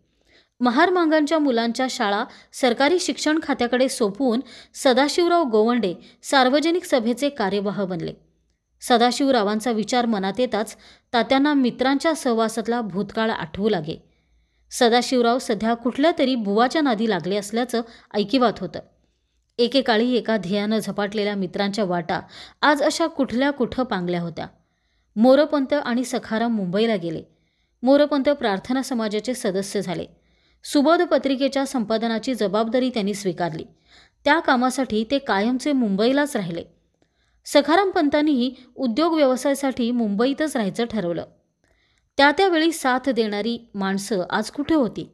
महारमांगांच्या मुलांच्या शाळा सरकारी शिक्षण खात्याकडे सोपवून सदाशिवराव गोवंडे सार्वजनिक सभेचे कार्यवाह बनले. सदाशिवरावांचा विचार मनात येताच तात्यांना मित्रांच्या सहवासातला भूतकाळ आठवू लागे. सदाशिवराव सध्या कुठल्या तरी बुवाच्या नादी लागले असल्याचं ऐकिवात होतं. एकेकाळी एका ध्येयानं झपाटलेल्या मित्रांच्या वाटा आज अशा कुठल्या कुठं पांगल्या होत्या. मोरपंत आणि सखाराम मुंबईला गेले. मोरपंत प्रार्थना समाजाचे सदस्य झाले. सुबोध पत्रिकेच्या संपादनाची जबाबदारी त्यांनी स्वीकारली. त्या कामासाठी ते कायमचे मुंबईलाच राहिले. सखाराम पंतांनीही उद्योग व्यवसायासाठी मुंबईतच राहायचं ठरवलं. त्यावेळी साथ देणारी माणसं आज कुठे होती?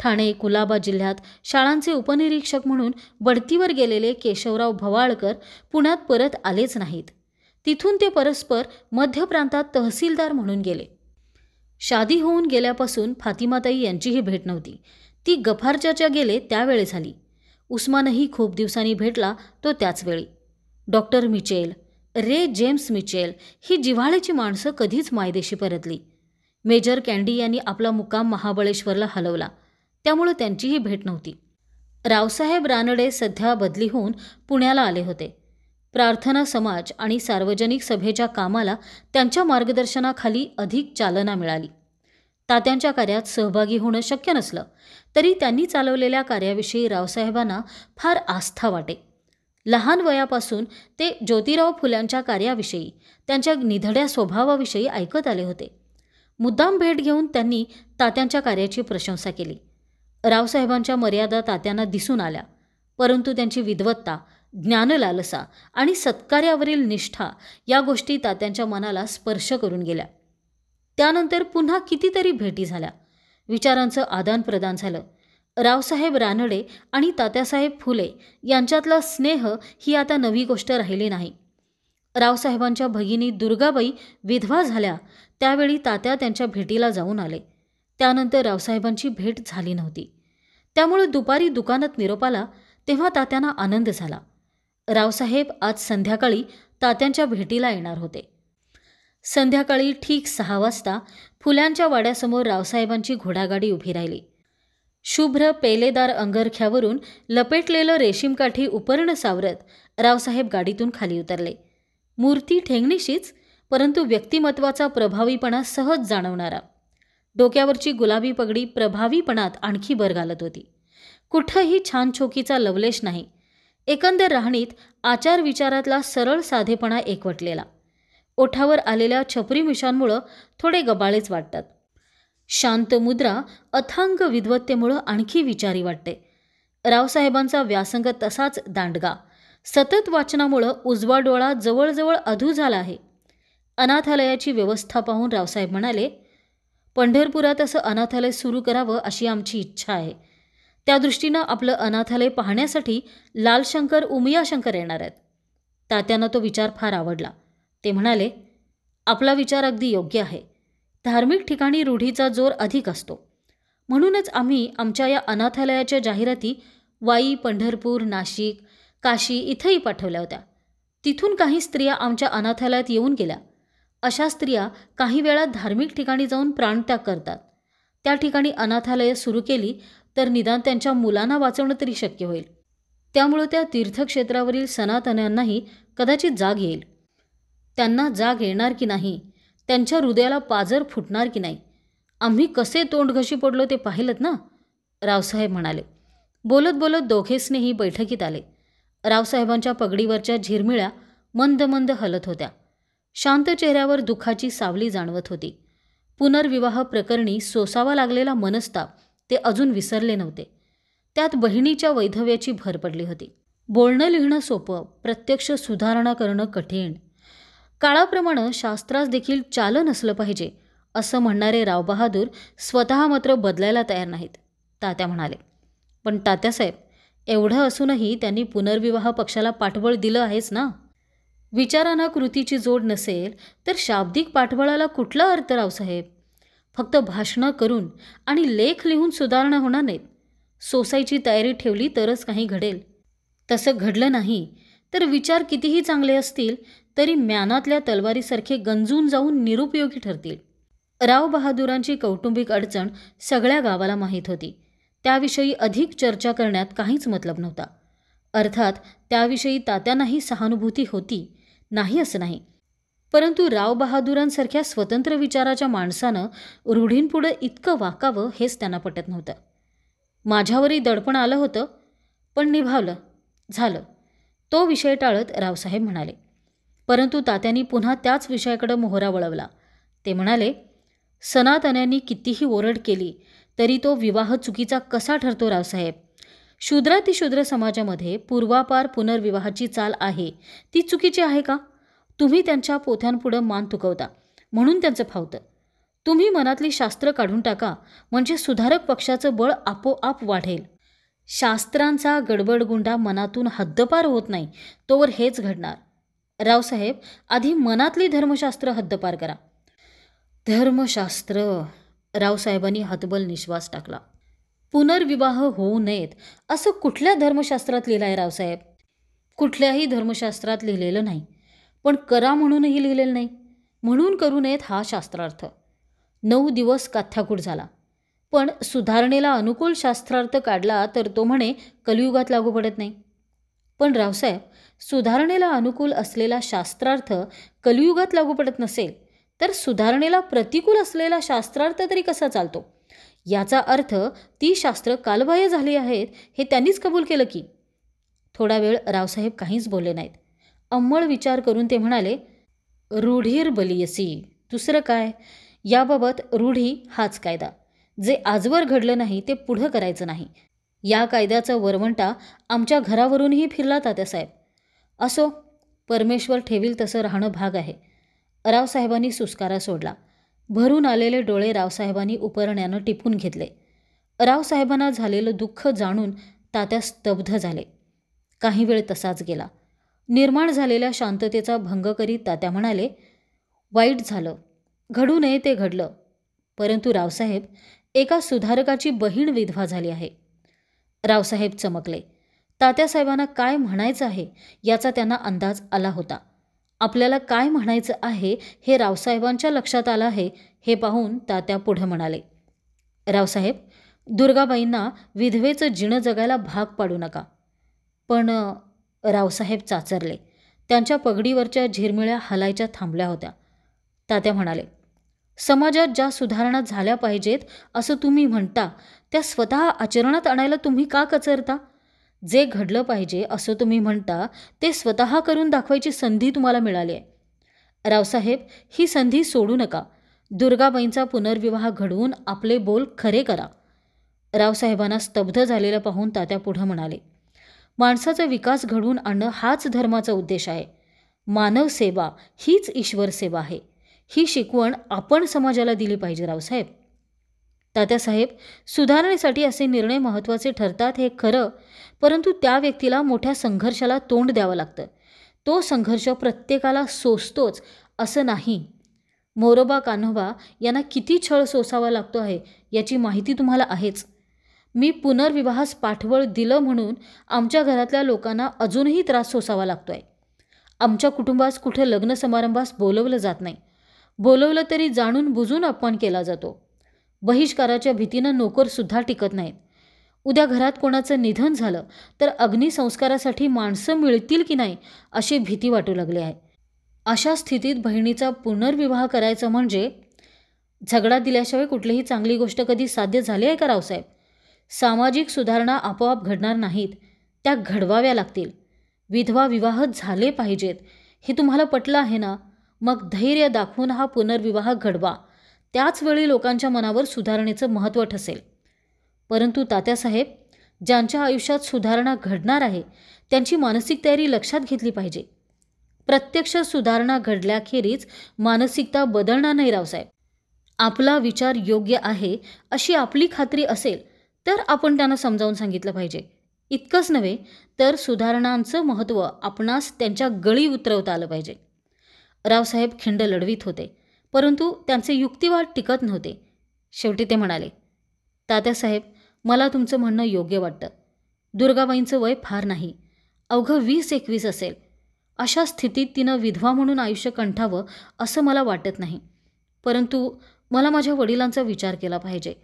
ठाणे, कुलाबा जिल्ह्यात शाळांचे उपनिरीक्षक म्हणून बढतीवर गेलेले केशवराव भवाळकर पुण्यात परत आलेच नाहीत. तिथून ते परस्पर मध्य प्रांतात तहसीलदार म्हणून गेले. शादी होऊन गेल्यापासून फातिमाताई यांचीही भेट नव्हती. ती गफारच्या गेले त्यावेळी झाली. उस्मानही खूप दिवसांनी भेटला तो त्याच वेळी. डॉक्टर मिचेल, रे जेम्स मिचेल ही जिव्हाळ्याची माणसं कधीच मायदेशी परतली. मेजर कँडी यांनी आपला मुक्काम महाबळेश्वरला हलवला, त्यामुळे त्यांचीही भेट नव्हती. रावसाहेब रानडे सध्या बदली होऊन पुण्याला आले होते. प्रार्थना समाज आणि सार्वजनिक सभेच्या कामाला त्यांच्या मार्गदर्शनाखाली अधिक चालना मिळाली. तात्यांच्या कार्यात सहभागी होणं शक्य नसलं तरी त्यांनी चालवलेल्या कार्याविषयी रावसाहेबांना फार आस्था वाटे. लहान वयापासून ते ज्योतिराव फुल्यांच्या कार्याविषयी, त्यांच्या निधड्या स्वभावाविषयी ऐकत आले होते. मुद्दाम भेट घेऊन त्यांनी तात्यांच्या कार्याची प्रशंसा केली. रावसाहेबांच्या मर्यादा तात्यांना दिसून आल्या, परंतु त्यांची विद्वत्ता, ज्ञानलालसा आणि सत्कार्यावरील निष्ठा या गोष्टी तात्यांच्या मनाला स्पर्श करून गेल्या. त्यानंतर पुन्हा कितीतरी भेटी झाल्या. विचारांचं आदानप्रदान झालं. रावसाहेब रानडे आणि तात्यासाहेब फुले यांच्यातला स्नेह ही आता नवी गोष्ट राहिली नाही. रावसाहेबांच्या भगिनी दुर्गाबाई विधवा झाल्या त्यावेळी तात्या त्यांच्या भेटीला जाऊन आले. त्यानंतर रावसाहेबांची भेट झाली नव्हती. त्यामुळे दुपारी दुकानात निरोप आला तेव्हा तात्यांना आनंद झाला. रावसाहेब आज संध्याकाळी तात्यांच्या भेटीला येणार होते. संध्याकाळी ठीक 6 वाजता फुल्यांच्या वाड्यासमोर रावसाहेबांची घोडागाडी उभी राहिली. शुभ्र पेलेदार अंगरख्यावरून लपेटलेलं रेशीमकाठी उपर्ण सावरत रावसाहेब गाडीतून खाली उतरले. मूर्ती ठेंगणीशीच, परंतु व्यक्तिमत्वाचा प्रभावीपणा सहज जाणवणारा. डोक्यावरची गुलाबी पगडी प्रभावीपणात आणखी भर घालत होती. कुठंही छानछोकीचा लवलेश नाही. एकंदर राहणीत आचारविचारातला सरळ साधेपणा एकवटलेला. ओठावर आलेल्या छपरी मिशांमुळं थोडे गबाळेच वाटतात. शांत मुद्रा अथांग विद्वत्तेमुळं आणखी विचारी वाटते. रावसाहेबांचा व्यासंग तसाच दांडगा. सतत वाचनामुळं उजवा डोळा जवळजवळ अधू झाला आहे. अनाथालयाची व्यवस्था पाहून रावसाहेब म्हणाले, पंढरपुरात असं अनाथालय सुरू करावं अशी आमची इच्छा आहे. त्या दृष्टीनं आपलं अनाथालय पाहण्यासाठी लालशंकर उमियाशंकर येणार आहेत. तात्यांना तो विचार फार आवडला. ते म्हणाले, आपला विचार अगदी योग्य आहे. धार्मिक ठिकाणी रूढीचा जोर अधिक असतो. म्हणूनच आम्ही आमच्या या अनाथालयाच्या जाहिराती वाई, पंढरपूर, नाशिक, काशी इथंही पाठवल्या होत्या. तिथून काही स्त्रिया आमच्या अनाथालयात येऊन गेल्या. अशा स्त्रिया काही वेळा धार्मिक ठिकाणी जाऊन प्राणत्याग करतात. त्या ठिकाणी अनाथालयं सुरू केली तर निदान त्यांच्या मुलांना वाचवणं तरी शक्य होईल. त्यामुळं त्या तीर्थक्षेत्रावरील सनातन्यांनाही कदाचित जाग येईल. त्यांना जाग येणार की नाही, त्यांच्या हृदयाला पाजर फुटणार की नाही, आम्ही कसे तोंडघशी पडलो ते पाहिलंत ना, रावसाहेब म्हणाले. बोलत बोलत दोघेसनेही बैठकीत आले. रावसाहेबांच्या पगडीवरच्या झिरमिळ्या मंद मंद हलत होत्या. शांत चेहऱ्यावर दुःखाची सावली जाणवत होती. पुनर्विवाह प्रकरणी सोसावा लागलेला मनस्ताप ते अजून विसरले नव्हते. त्यात बहिणीच्या वैधव्याची भर पडली होती. बोलणं लिहिणं सोपं, प्रत्यक्ष सुधारणा करणं कठीण. काळाप्रमाणे शास्त्रास देखील चालन असलं पाहिजे असं म्हणणारे रावबहादूर स्वतः मात्र बदलायला तयार नाहीत, तात्या म्हणाले. पण तात्यासाहेब, एवढं असूनही त्यांनी पुनर्विवाह पक्षाला पाठबळ दिलं आहेच ना. विचारांना कृतीची जोड नसेल तर शाब्दिक पाठबळाला कुठला अर्थ रावसाहेब? फक्त भाषणं करून आणि लेख लिहून सुधारणा होणार नाहीत. सोसायची तयारी ठेवली तरच काही घडेल. तसं घडलं नाही तर विचार कितीही चांगले असतील तरी म्यानातल्या तलवारीसारखे गंजून जाऊन निरुपयोगी ठरतील. रावबहादुरांची कौटुंबिक अडचण सगळ्या गावाला माहीत होती. त्याविषयी अधिक चर्चा करण्यात काहीच मतलब नव्हता. अर्थात त्याविषयी तात्यांनाही सहानुभूती होती, नाही असं नाही. परंतु रावबहादुरांसारख्या स्वतंत्र विचाराच्या माणसानं रूढींपुढं इतकं वाकावं हेच त्यांना पटत नव्हतं. माझ्यावरही दडपण आलं होतं, पण निभावलं. झालं. तो विषय टाळत रावसाहेब म्हणाले. परंतु तात्यांनी पुन्हा त्याच विषयाकडे मोहरा वळवला. ते म्हणाले, सनातन्यांनी कितीही ओरड केली तरी तो विवाह चुकीचा कसा ठरतो रावसाहेब? शूद्रातिशूद्र समाजामध्ये पूर्वापार पुनर्विवाहाची चाल आहे, ती चुकीची आहे का? तुम्ही त्यांच्या पोथ्यांपुढं मान तुकवता म्हणून त्यांचं फावतं. तुम्ही मनातली शास्त्र काढून टाका, म्हणजे सुधारक पक्षाचं बळ आपोआप वाढेल. शास्त्रांचा गडबडगुंडा मनातून हद्दपार होत नाही तोवर हेच घडणार. रावसाहेब, आधी मनातली धर्मशास्त्र हद्दपार करा. धर्मशास्त्र? रावसाहेबांनी हतबल निश्वास टाकला. पुनर्विवाह होऊ नयेत असं कुठल्या धर्मशास्त्रात लिहिलं आहे रावसाहेब? कुठल्याही धर्मशास्त्रात लिहिलेलं नाही. पण करा म्हणूनही लिहिलेलं नाही. म्हणून करू नयेत हा शास्त्रार्थ. 9 दिवस काथ्याकूट झाला. पण सुधारणेला अनुकूल शास्त्रार्थ काढला तर तो म्हणे कलियुगात लागू पडत नाही. पण रावसाहेब, सुधारणेला अनुकूल असलेला शास्त्रार्थ कलियुगात लागू पडत नसेल तर सुधारणेला प्रतिकूल असलेला शास्त्रार्थ तरी कसा चालतो? याचा अर्थ ती शास्त्र कालबाह्य झाली आहेत हे त्यांनीच कबूल केलं की. थोडा वेळ रावसाहेब काहीच बोलले नाहीत. अंमळ विचार करून ते म्हणाले, रूढीर बलियसी. दुसरं काय? याबाबत रूढी हाच कायदा. जे आजवर घडलं नाही ते पुढं करायचं नाही. या कायद्याचा वरवंटा आमच्या घरावरूनही फिरला तात्यासाहेब. असो, परमेश्वर ठेवील तसं राहणं भाग आहे. रावसाहेबांनी सुस्कारा सोडला. भरून आलेले डोळे रावसाहेबांनी उपरण्यानं टिपून घेतले. रावसाहेबांना झालेलं दुःख जाणून तात्या स्तब्ध झाले. काही वेळ तसाच गेला. निर्माण झालेल्या शांततेचा भंग करीत तात्या म्हणाले, वाईट झालं. घडू नये ते घडलं. परंतु रावसाहेब, एका सुधारकाची बहीण विधवा झाली आहे. रावसाहेब चमकले. तात्यासाहेबांना काय म्हणायचं आहे याचा त्यांना अंदाज आला होता. आपल्याला काय म्हणायचं आहे हे रावसाहेबांच्या लक्षात आलं आहे हे पाहून तात्या पुढं म्हणाले, रावसाहेब, दुर्गाबाईंना विधवेचं जिणं जगायला भाग पाडू नका. पण रावसाहेब चाचरले. त्यांच्या पगडीवरच्या झिरमिळ्या हलायच्या थांबल्या होत्या. तात्या म्हणाले, समाजात ज्या सुधारणा झाल्या पाहिजेत असं तुम्ही म्हणता त्या स्वतः आचरणात आणायला तुम्ही का कचरता? जे घडलं पाहिजे असं तुम्ही म्हणता ते स्वतः करून दाखवायची संधी तुम्हाला मिळाली आहे. रावसाहेब, ही संधी सोडू नका. दुर्गाबाईंचा पुनर्विवाह घडवून आपले बोल खरे करा. रावसाहेबांना स्तब्ध झालेलं पाहून तात्या पुढं म्हणाले, माणसाचा विकास घडवून आणणं हाच धर्माचा उद्देश आहे. मानव सेवा हीच ईश्वर सेवा आहे. ही शिकवण आपण समाजाला दिली पाहिजे रावसाहेब. तात्यासाहेब, सुधारणेसाठी असे निर्णय महत्त्वाचे ठरतात हे खरं, परंतु त्या व्यक्तीला मोठ्या संघर्षाला तोंड द्यावं लागतं. तो संघर्ष प्रत्येकाला सोसतोच असं नाही. मोरोबा कान्होबा यांना किती छळ सोसावा लागतो आहे याची माहिती तुम्हाला आहेच. मी पुनर्विवाहास पाठबळ दिलं म्हणून आमच्या घरातल्या लोकांना अजूनही त्रास सोसावा लागतो आहे. आमच्या कुटुंबास कुठे लग्न समारंभास बोलवलं जात नाही. बोलवलं तरी जाणून बुजून अपमान केला जातो. बहिष्काराच्या भीतीनं नोकरसुद्धा टिकत नाहीत. उद्या घरात कोणाचं निधन झालं तर अग्निसंस्कारासाठी माणसं मिळतील की नाही अशी भीती वाटू लागली आहे. अशा स्थितीत बहिणीचा पुनर्विवाह करायचं म्हणजे झगडा दिल्याशिवाय कुठलीही चांगली गोष्ट कधी साध्य झाली आहे का रावसाहेब? सामाजिक सुधारणा आपोआप घडणार नाहीत, त्या घडवाव्या लागतील. विधवा विवाह झाले पाहिजेत हे तुम्हाला पटलं आहे ना? मग धैर्य दाखवून हा पुनर्विवाह घडवा. त्याच वेळी लोकांच्या मनावर सुधारणेचं महत्त्व ठसेल. परंतु तात्यासाहेब, ज्यांच्या आयुष्यात सुधारणा घडणार आहे त्यांची मानसिक तयारी लक्षात घेतली पाहिजे. प्रत्यक्ष सुधारणा घडल्याखेरीज मानसिकता बदलणार नाही रावसाहेब. आपला विचार योग्य आहे अशी आपली खात्री असेल तर आपण त्यांना समजावून सांगितलं पाहिजे. इतकंच नव्हे तर सुधारणांचं महत्त्व आपणास त्यांच्या गळी उतरवता आलं पाहिजे. रावसाहेब खिंड लढवीत होते, परंतु त्यांचे युक्तिवाद टिकत नव्हते. शेवटी ते म्हणाले, तात्यासाहेब, मला तुमचं म्हणणं योग्य वाटतं. दुर्गाबाईंचं वय फार नाही, अवघं 20-21 असेल. अशा स्थितीत तिनं विधवा म्हणून आयुष्य कंठावं असं मला वाटत नाही. परंतु मला माझ्या वडिलांचा विचार केला पाहिजे.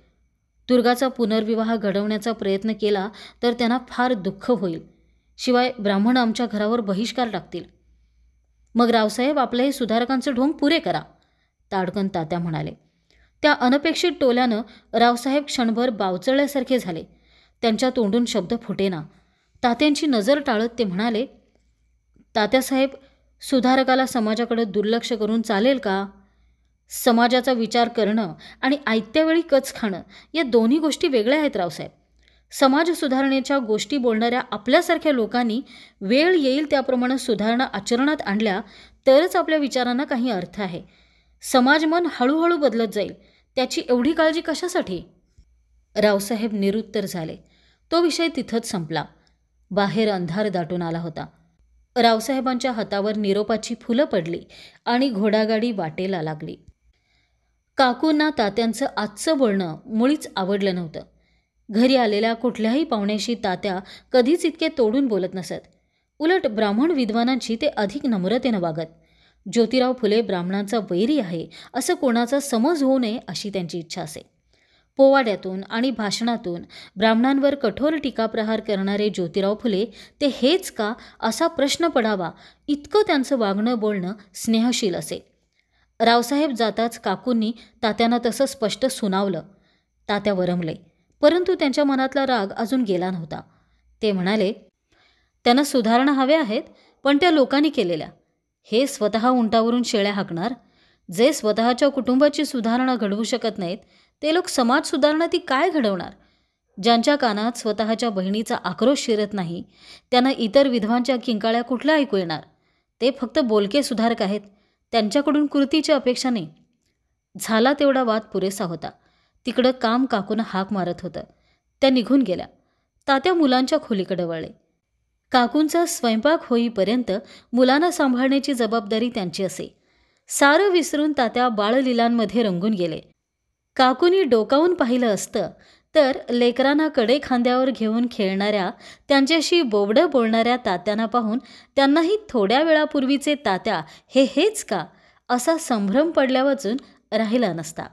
दुर्गाचा पुनर्विवाह घडवण्याचा प्रयत्न केला तर त्यांना फार दुःख होईल. शिवाय ब्राह्मण आमच्या घरावर बहिष्कार टाकतील. मग रावसाहेब, आपलं हे सुधारकांचं ढोंग पुरे करा, ताडकन तात्या म्हणाले. त्या अनपेक्षित टोल्यानं रावसाहेब क्षणभर बावचळल्यासारखे झाले. त्यांच्या तोंडून शब्द फुटेना. तात्यांची नजर टाळत ते म्हणाले, तात्यासाहेब, सुधारकाला समाजाकडे दुर्लक्ष करून चालेल का? समाजाचा विचार करणं आणि आयत्या वेळी कच खाणं या दोन्ही गोष्टी वेगळ्या आहेत रावसाहेब. समाज सुधारणेच्या गोष्टी बोलणाऱ्या आपल्यासारख्या लोकांनी वेळ येईल त्याप्रमाणे सुधारणा आचरणात आणल्या तरच आपल्या विचारांना काही अर्थ आहे. समाजमन हळूहळू बदलत जाईल, त्याची एवढी काळजी कशासाठी? रावसाहेब निरुत्तर झाले. तो विषय तिथंच संपला. बाहेर अंधार दाटून आला होता. रावसाहेबांच्या हातावर निरोपाची फुलं पडली आणि घोडागाडी वाटेला लागली. काकूंना तात्यांचं आजचं बोलणं मुळीच आवडलं नव्हतं. घरी आलेल्या कुठल्याही पाहुण्याशी तात्या कधीच इतके तोडून बोलत नसत. उलट ब्राह्मण विद्वानांची ते अधिक नम्रतेनं वागत. ज्योतिराव फुले ब्राह्मणांचा वैरी आहे असं कोणाचा समज होऊ नये अशी त्यांची इच्छा असे. पोवाड्यातून आणि भाषणातून ब्राह्मणांवर कठोर टीकाप्रहार करणारे ज्योतिराव फुले ते हेच का असा प्रश्न पडावा इतकं त्यांचं वागणं बोलणं स्नेहशील असे. रावसाहेब जाताच काकूंनी तात्यांना तसं स्पष्ट सुनावलं. तात्या वरमले, परंतु त्यांच्या मनातला राग अजून गेला नव्हता. ते म्हणाले, त्यांना सुधारणा हव्या आहेत, पण त्या लोकांनी केलेल्या. हे स्वतः उंटावरून शेळ्या हाकणार. जे स्वतःच्या कुटुंबाची सुधारणा घडवू शकत नाहीत ते लोक समाज सुधारणा ती काय घडवणार? ज्यांच्या कानात स्वतःच्या बहिणीचा आक्रोश शिरत नाही त्यांना इतर विधवांच्या किंकाळ्या कुठल्या ऐकू येणार? ते फक्त बोलके सुधारक आहेत, त्यांच्याकडून कृतीची अपेक्षा नाही. झाला तेवढा वाद पुरेसा होता. तिकडं काम काकूनं हाक मारत होतं. त्या निघून गेल्या. तात्या मुलांच्या खोलीकडे वळले. काकूंचा स्वयंपाक होईपर्यंत मुलांना सांभाळण्याची जबाबदारी त्यांची असे. सारं विसरून तात्या बाळलीलांमध्ये रंगून गेले. काकूंनी डोकावून पाहिलं असतं तर लेकरांना कडे खांद्यावर घेऊन खेळणाऱ्या, त्यांच्याशी बोबडं बोलणाऱ्या तात्यांना पाहून त्यांनाही थोड्या वेळापूर्वीचे तात्या हेच का असा संभ्रम पडल्यावाचून राहिला नसता.